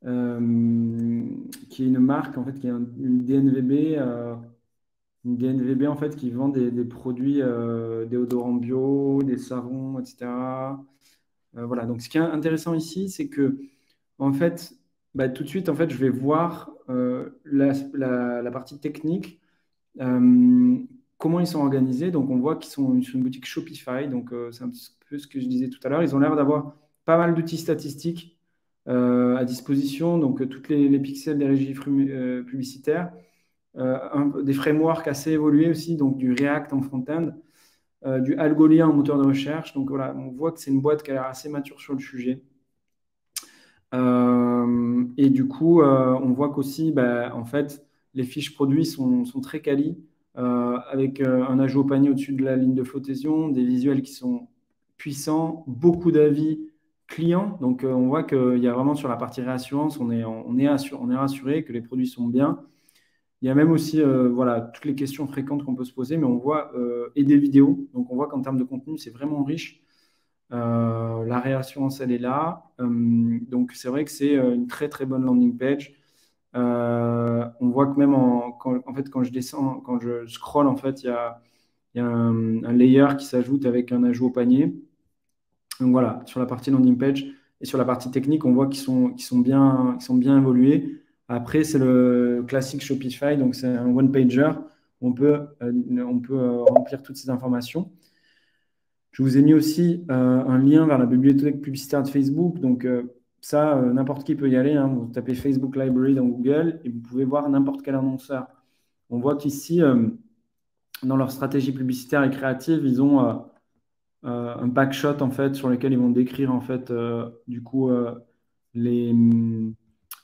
[SPEAKER 2] qui est une marque, en fait, qui est une DNVB, en fait, qui vend des produits déodorants bio, des savons, etc. Voilà. Donc, ce qui est intéressant ici, c'est que, en fait, tout de suite, en fait, je vais voir la partie technique. Comment ils sont organisés. Donc, on voit qu'ils sont sur une boutique Shopify. Donc, c'est un petit peu ce que je disais tout à l'heure. Ils ont l'air d'avoir pas mal d'outils statistiques à disposition. Donc, toutes les pixels des régies publicitaires. Des frameworks assez évolués aussi. Donc, du React en front-end, du Algolia en moteur de recherche. Donc, voilà, on voit que c'est une boîte qui a l'air assez mature sur le sujet. Et du coup, on voit qu'aussi, en fait, les fiches produits sont très quali, avec un ajout au panier au-dessus de la ligne de flottaison, des visuels qui sont puissants, beaucoup d'avis clients. Donc, on voit qu'il y a vraiment sur la partie réassurance, on est rassuré que les produits sont bien. Il y a même aussi voilà, toutes les questions fréquentes qu'on peut se poser, mais on voit et des vidéos. Donc, on voit qu'en termes de contenu, c'est vraiment riche. La réassurance, elle est là. Donc, c'est vrai que c'est une très, très bonne landing page. On voit que même quand je descends, quand je scroll, en fait, il y a un layer qui s'ajoute avec un ajout au panier. Donc, voilà, sur la partie landing page et sur la partie technique, on voit qu'ils sont bien évolués. Après, c'est le classique Shopify. Donc, c'est un one-pager. On peut remplir toutes ces informations. Je vous ai mis aussi un lien vers la bibliothèque publicitaire de Facebook. Donc, ça, n'importe qui peut y aller, hein. Vous tapez Facebook Library dans Google et vous pouvez voir n'importe quel annonceur. On voit qu'ici, dans leur stratégie publicitaire et créative, ils ont un backshot en fait, sur lequel ils vont décrire en fait, du coup, les,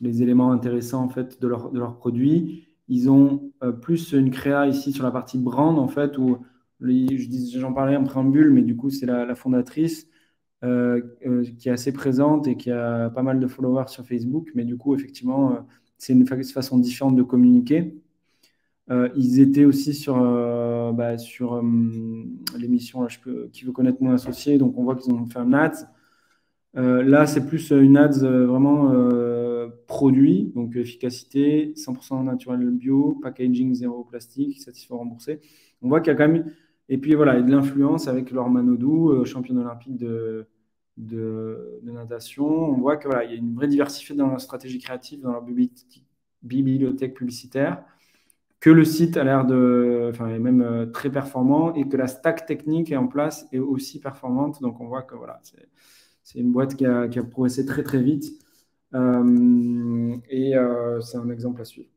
[SPEAKER 2] les éléments intéressants en fait, de leur produit. Ils ont plus une créa ici sur la partie brand en fait, où j'en parlais en préambule, mais du coup, c'est la fondatrice qui est assez présente et qui a pas mal de followers sur Facebook. Mais du coup, effectivement, c'est une façon différente de communiquer. Ils étaient aussi sur l'émission Qui veut connaître mon associé. Donc, on voit qu'ils ont fait un ads. Là, c'est plus une ads vraiment produit, donc efficacité, 100% naturel bio, packaging zéro plastique, satisfait remboursé. On voit qu'il y a quand même. Et puis voilà, il y a de l'influence avec Laure Manodou, championne olympique de natation. On voit qu'il voilà, y a une vraie diversité dans leur stratégie créative, dans leur bibliothèque publicitaire, que le site a l'air enfin, est même très performant et que la stack technique est en place et aussi performante. Donc on voit que voilà, c'est une boîte qui a progressé très très vite et c'est un exemple à suivre.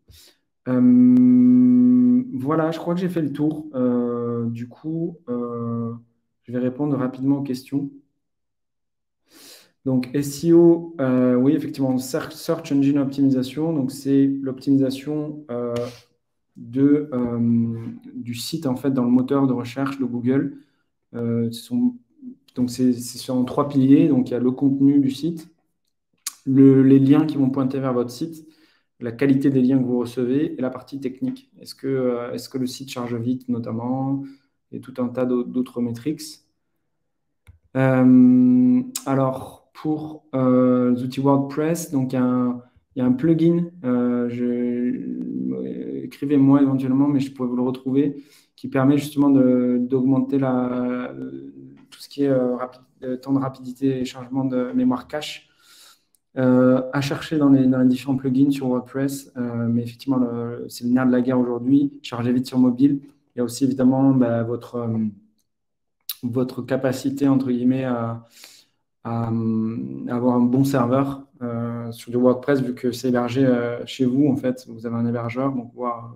[SPEAKER 2] Voilà, je crois que j'ai fait le tour. Du coup, je vais répondre rapidement aux questions. Donc SEO, oui, effectivement, Search Engine Optimization, donc c'est l'optimisation du site en fait dans le moteur de recherche de Google. Donc c'est en 3 piliers. Donc il y a le contenu du site, les liens qui vont pointer vers votre site, la qualité des liens que vous recevez et la partie technique. Est-ce que le site charge vite notamment et tout un tas d'autres métriques. Alors pour les outils WordPress, donc il y a un plugin, écrivez-moi éventuellement, mais je pourrais vous le retrouver, qui permet justement d'augmenter tout ce qui est temps de rapidité et changement de mémoire cache. À chercher dans les différents plugins sur WordPress, mais effectivement, c'est le nerf de la guerre aujourd'hui. Chargez vite sur mobile. Il y a aussi évidemment votre capacité, entre guillemets, à avoir un bon serveur sur du WordPress, vu que c'est hébergé chez vous, en fait. Vous avez un hébergeur, donc voilà.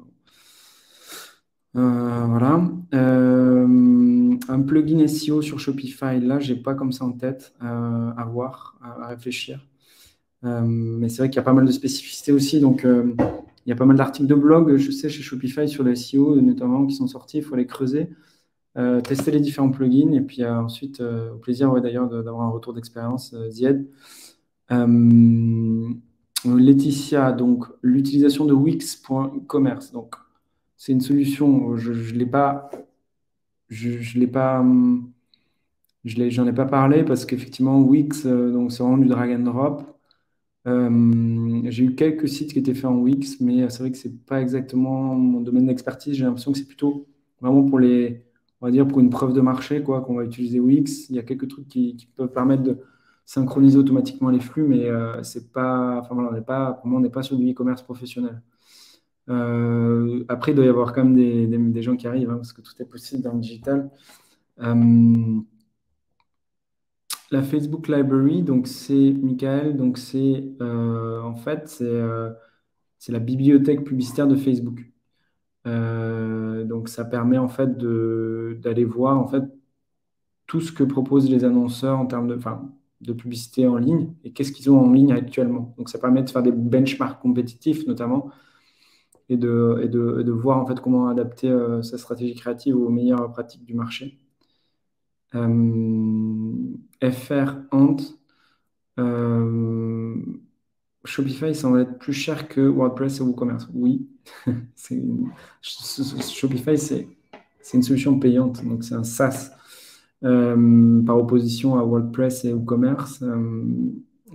[SPEAKER 2] Un plugin SEO sur Shopify, là, j'ai pas comme ça en tête, à voir, à réfléchir. Mais c'est vrai qu'il y a pas mal de spécificités aussi. Donc, il y a pas mal d'articles de blog, je sais, chez Shopify sur le SEO, notamment, qui sont sortis. Il faut les creuser, tester les différents plugins. Et puis ensuite, au plaisir d'ailleurs d'avoir un retour d'expérience, Zied. Laetitia, donc l'utilisation de Wix.commerce. Donc, c'est une solution. Je l'ai pas. J'en ai pas parlé parce qu'effectivement, Wix, donc c'est vraiment du drag and drop. J'ai eu quelques sites qui étaient faits en Wix, mais c'est vrai que c'est pas exactement mon domaine d'expertise. J'ai l'impression que c'est plutôt vraiment on va dire pour une preuve de marché, quoi, qu'on va utiliser Wix. Il y a quelques trucs qui peuvent permettre de synchroniser automatiquement les flux, mais c'est pas, enfin voilà, on n'est pas sur du e-commerce professionnel. Après, il doit y avoir quand même des gens qui arrivent, hein, parce que tout est possible dans le digital. La Facebook Library, donc c'est Michael, donc c'est en fait c'est la bibliothèque publicitaire de Facebook. Donc ça permet en fait d'aller voir en fait tout ce que proposent les annonceurs en termes de publicité en ligne et qu'est-ce qu'ils ont en ligne actuellement. Donc ça permet de faire des benchmarks compétitifs notamment et de voir en fait comment adapter sa stratégie créative aux meilleures pratiques du marché. FR Ant. Shopify semble être plus cher que WordPress et WooCommerce. Oui, Shopify, c'est une solution payante, donc c'est un SaaS par opposition à WordPress et WooCommerce,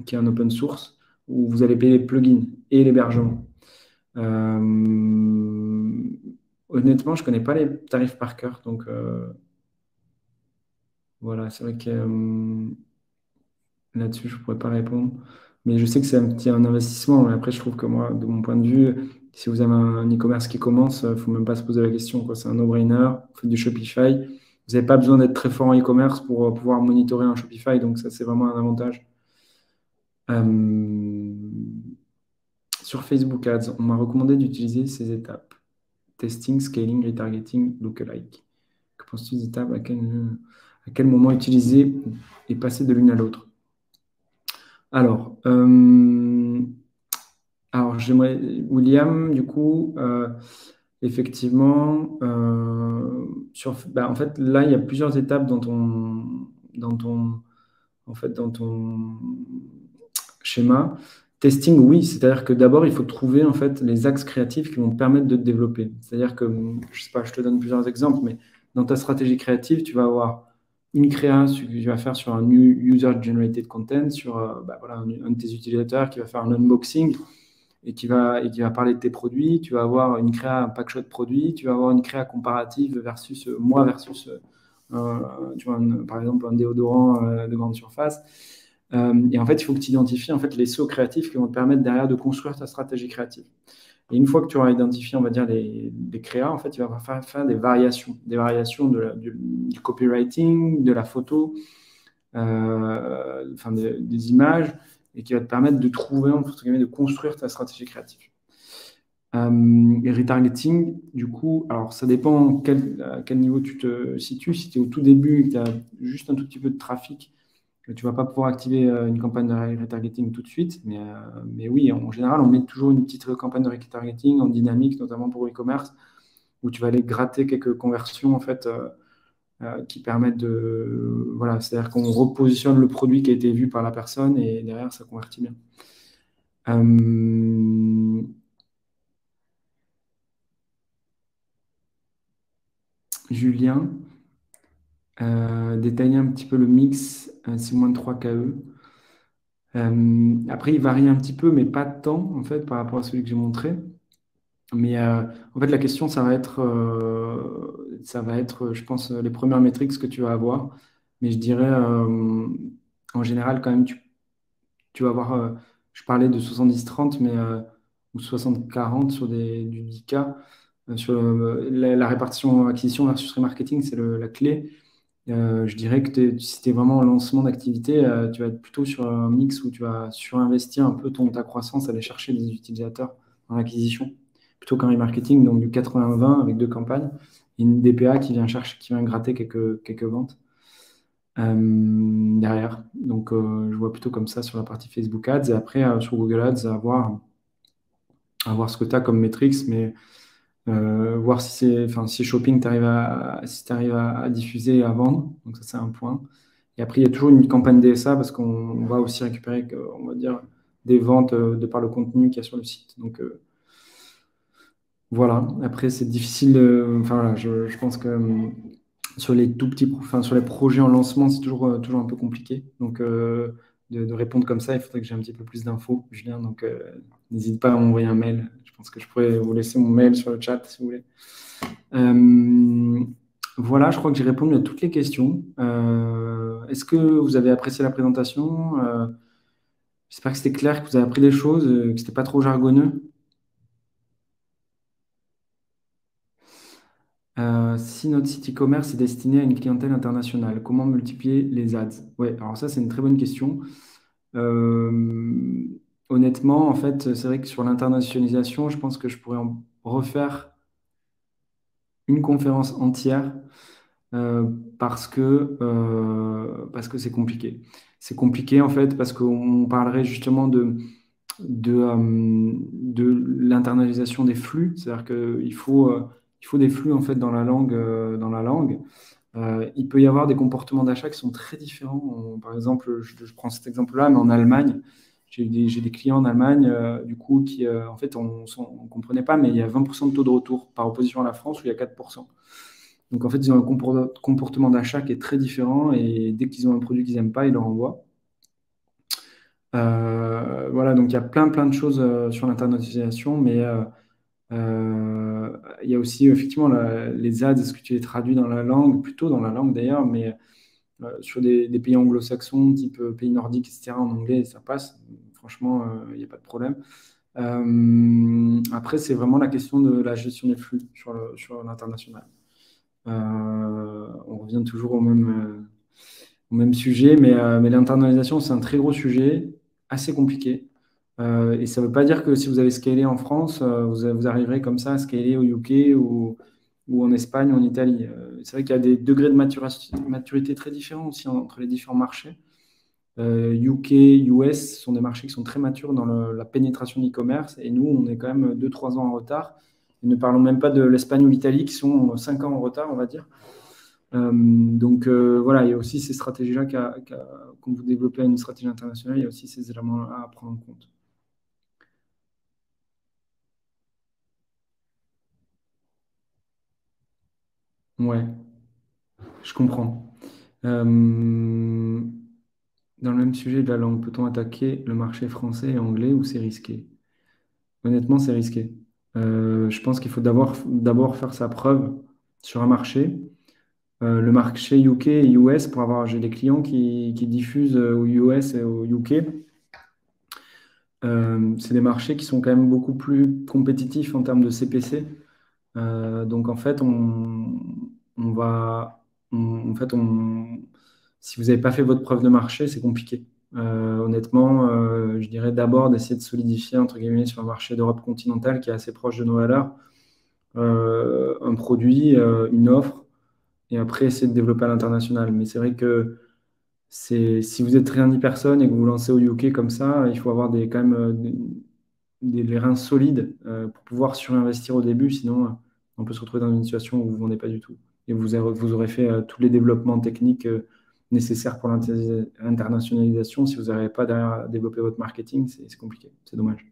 [SPEAKER 2] qui est un open source, où vous allez payer les plugins et l'hébergement. Honnêtement, je ne connais pas les tarifs par cœur, donc voilà, c'est vrai que là-dessus, je ne pourrais pas répondre. Mais je sais que c'est un investissement. Mais après, je trouve que moi, de mon point de vue, si vous avez un e-commerce qui commence, il ne faut même pas se poser la question, quoi. C'est un no-brainer. Vous faites du Shopify. Vous n'avez pas besoin d'être très fort en e-commerce pour pouvoir monitorer un Shopify, donc ça, c'est vraiment un avantage. Euh, Sur Facebook Ads, on m'a recommandé d'utiliser ces étapes. Testing, scaling, retargeting, lookalike. Que penses-tu des étapes? À quel moment utiliser et passer de l'une à l'autre? Alors, j'aimerais, William, du coup, effectivement, en fait, là, il y a plusieurs étapes dans ton, en fait, dans ton schéma. Testing, oui, c'est-à-dire que d'abord, il faut trouver en fait les axes créatifs qui vont te permettre de te développer. C'est-à-dire que, je sais pas, je te donne plusieurs exemples, mais dans ta stratégie créative, tu vas avoir une créa que tu vas faire sur un user-generated content, sur voilà, un de tes utilisateurs qui va faire un unboxing et qui va parler de tes produits. Tu vas avoir une créa, un packshot produit. Tu vas avoir une créa comparative versus moi versus, tu vois, par exemple, un déodorant de grande surface. Et en fait, il faut que tu identifies en fait, les sauts créatifs qui vont te permettre derrière de construire ta stratégie créative. Et une fois que tu auras identifié, on va dire, les créas, en fait, tu vas faire des variations du copywriting, de la photo, enfin, des images, et qui va te permettre de trouver, entre guillemets, de construire ta stratégie créative. Et retargeting, du coup, alors ça dépend à quel niveau tu te situes. Si tu es au tout début et que tu as juste un tout petit peu de trafic, tu ne vas pas pouvoir activer une campagne de retargeting tout de suite. Mais oui, en général, on met toujours une petite campagne de retargeting en dynamique, notamment pour e-commerce, où tu vas aller gratter quelques conversions en fait, qui permettent de. Voilà, c'est-à-dire qu'on repositionne le produit qui a été vu par la personne et derrière, ça convertit bien. Euh, Julien, détailler un petit peu le mix, c'est moins de 3 KE. Après, il varie un petit peu, mais pas tant, en fait, par rapport à celui que j'ai montré. Mais en fait, la question, ça va être, je pense, les premières métriques que tu vas avoir. Mais je dirais, en général, quand même, tu vas avoir, je parlais de 70-30, ou 60-40 sur du 10K. Sur la répartition acquisition versus remarketing, c'est la clé. Je dirais que si tu es vraiment en lancement d'activité, tu vas être plutôt sur un mix où tu vas surinvestir un peu ta croissance, aller chercher des utilisateurs en acquisition, plutôt qu'un remarketing, donc du 80-20 avec deux campagnes, et une DPA qui vient gratter quelques ventes derrière. Donc, je vois plutôt comme ça sur la partie Facebook Ads. Et après, sur Google Ads, à voir ce que tu as comme metrics, mais voir si Shopping, si tu arrives à diffuser et à vendre. Donc ça, c'est un point. Et après, il y a toujours une campagne DSA parce qu'on va aussi récupérer, on va dire, des ventes de par le contenu qu'il y a sur le site. Donc voilà. Après, c'est difficile. Enfin voilà, je pense que sur les tout petits, enfin sur les projets en lancement, c'est toujours un peu compliqué. Donc de répondre comme ça, il faudrait que j'ai un petit peu plus d'infos, Julien. Donc n'hésite pas à m'envoyer un mail. Je pense que je pourrais vous laisser mon mail sur le chat si vous voulez. Voilà, je crois que j'ai répondu à toutes les questions. Est-ce que vous avez apprécié la présentation? J'espère que c'était clair, que vous avez appris des choses, que c'était pas trop jargonneux. Si notre site e-commerce est destiné à une clientèle internationale, comment multiplier les ads? Ouais, alors ça, c'est une très bonne question. Euh, Honnêtement, en fait, c'est vrai que sur l'internationalisation, je pense que je pourrais en refaire une conférence entière euh, parce que c'est compliqué. C'est compliqué en fait parce qu'on parlerait justement de l'internalisation des flux, c'est-à-dire qu'il faut des flux en fait dans la langue, il peut y avoir des comportements d'achat qui sont très différents. Par exemple, je prends cet exemple-là, mais en Allemagne, j'ai des clients en Allemagne, du coup, qui, en fait, on ne comprenait pas, mais il y a 20% de taux de retour par opposition à la France où il y a 4%. Donc, en fait, ils ont un comportement d'achat qui est très différent et dès qu'ils ont un produit qu'ils n'aiment pas, ils le renvoient. Voilà, donc il y a plein, plein de choses sur l'internationalisation, mais il y a aussi effectivement les ads, est-ce que tu les traduis dans la langue, plutôt dans la langue d'ailleurs, mais sur des pays anglo-saxons, type pays nordiques, etc., en anglais, ça passe. Franchement, il n'y a pas de problème. Après, c'est vraiment la question de la gestion des flux sur l'international. On revient toujours au même sujet, mais l'internalisation, c'est un très gros sujet, assez compliqué. Et ça ne veut pas dire que si vous avez scalé en France, vous arriverez comme ça à scaler au UK ou en Espagne ou en Italie. C'est vrai qu'il y a des degrés de maturité très différents aussi entre les différents marchés. UK, US sont des marchés qui sont très matures dans la pénétration de l'e-commerce et nous, on est quand même 2-3 ans en retard. Et ne parlons même pas de l'Espagne ou l'Italie qui sont 5 ans en retard, on va dire. Donc voilà, il y a aussi ces stratégies-là, quand vous développez une stratégie internationale, il y a aussi ces éléments-là à prendre en compte. Ouais, je comprends. Dans le même sujet de la langue, peut-on attaquer le marché français et anglais ou c'est risqué? Honnêtement, c'est risqué. Je pense qu'il faut d'abord faire sa preuve sur un marché. Le marché UK et US, j'ai des clients qui diffusent aux US et au UK. C'est des marchés qui sont quand même beaucoup plus compétitifs en termes de CPC. Donc en fait, on va, en fait, si vous n'avez pas fait votre preuve de marché, c'est compliqué. Honnêtement, je dirais d'abord d'essayer de solidifier entre guillemets sur un marché d'Europe continentale qui est assez proche de nos valeurs, un produit, une offre, et après essayer de développer à l'international. Mais c'est vrai que si vous êtes rien ni personne et que vous vous lancez au UK comme ça, il faut avoir quand même les reins solides pour pouvoir surinvestir au début, sinon on peut se retrouver dans une situation où vous ne vendez pas du tout. Et vous aurez fait tous les développements techniques nécessaires pour l'internationalisation. Si vous n'arrivez pas derrière à développer votre marketing, c'est compliqué, c'est dommage.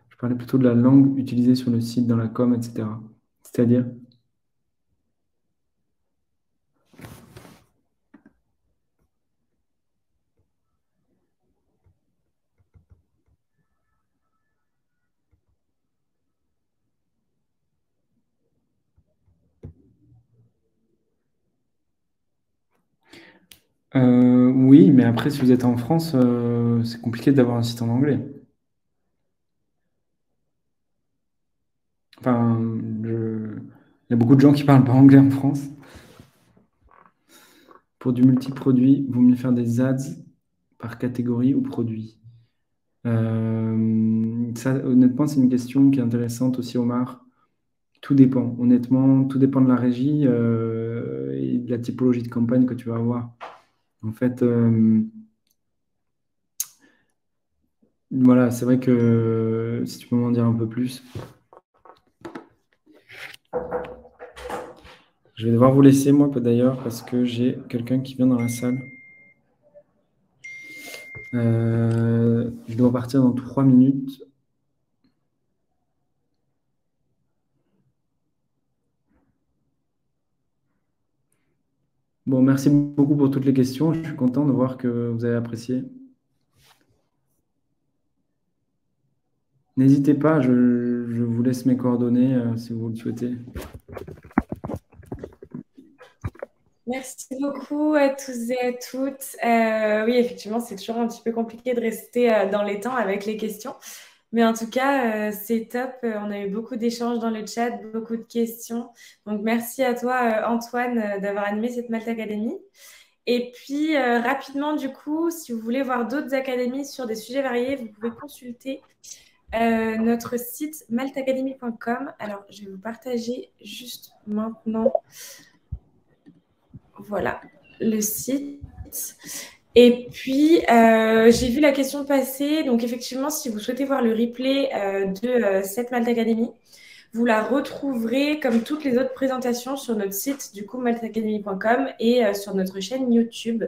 [SPEAKER 2] Je parlais plutôt de la langue utilisée sur le site, dans la com, etc. C'est-à-dire, oui, mais après, si vous êtes en France, c'est compliqué d'avoir un site en anglais. Enfin, il y a beaucoup de gens qui parlent pas anglais en France. Pour du multi-produit, vaut mieux faire des ads par catégorie ou produit. Ça, honnêtement, c'est une question qui est intéressante aussi, Omar. Tout dépend. Honnêtement, tout dépend de la régie et de la typologie de campagne que tu vas avoir. En fait, voilà, c'est vrai que si tu peux m'en dire un peu plus. Je vais devoir vous laisser, moi, d'ailleurs, parce que j'ai quelqu'un qui vient dans la salle. Je dois partir dans 3 minutes. Bon, merci beaucoup pour toutes les questions. Je suis content de voir que vous avez apprécié. N'hésitez pas, je vous laisse mes coordonnées si vous le souhaitez.
[SPEAKER 1] Merci beaucoup à tous et à toutes. Oui, effectivement, c'est toujours un petit peu compliqué de rester dans les temps avec les questions. Mais en tout cas, c'est top. On a eu beaucoup d'échanges dans le chat, beaucoup de questions. Donc, merci à toi, Antoine, d'avoir animé cette Malte Academy. Et puis, rapidement, du coup, si vous voulez voir d'autres académies sur des sujets variés, vous pouvez consulter notre site maltacademy.com. Alors, je vais vous partager juste maintenant, voilà, le site. Et puis, j'ai vu la question passer. Donc, effectivement, si vous souhaitez voir le replay de cette Malte Academy, vous la retrouverez comme toutes les autres présentations sur notre site, du coup, maltacademy.com et sur notre chaîne YouTube.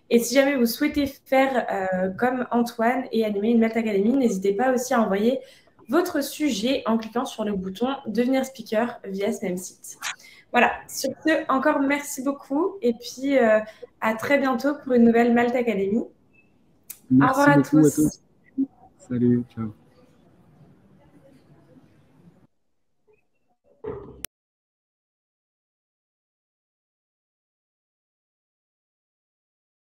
[SPEAKER 1] Et si jamais vous souhaitez faire comme Antoine et animer une Malte Academy, n'hésitez pas aussi à envoyer votre sujet en cliquant sur le bouton devenir speaker via ce même site. Voilà, sur ce, encore merci beaucoup et puis à très bientôt pour une nouvelle Malte Academy. Au revoir
[SPEAKER 2] Merci
[SPEAKER 1] à
[SPEAKER 2] beaucoup à
[SPEAKER 1] tous.
[SPEAKER 2] tous. Salut, ciao.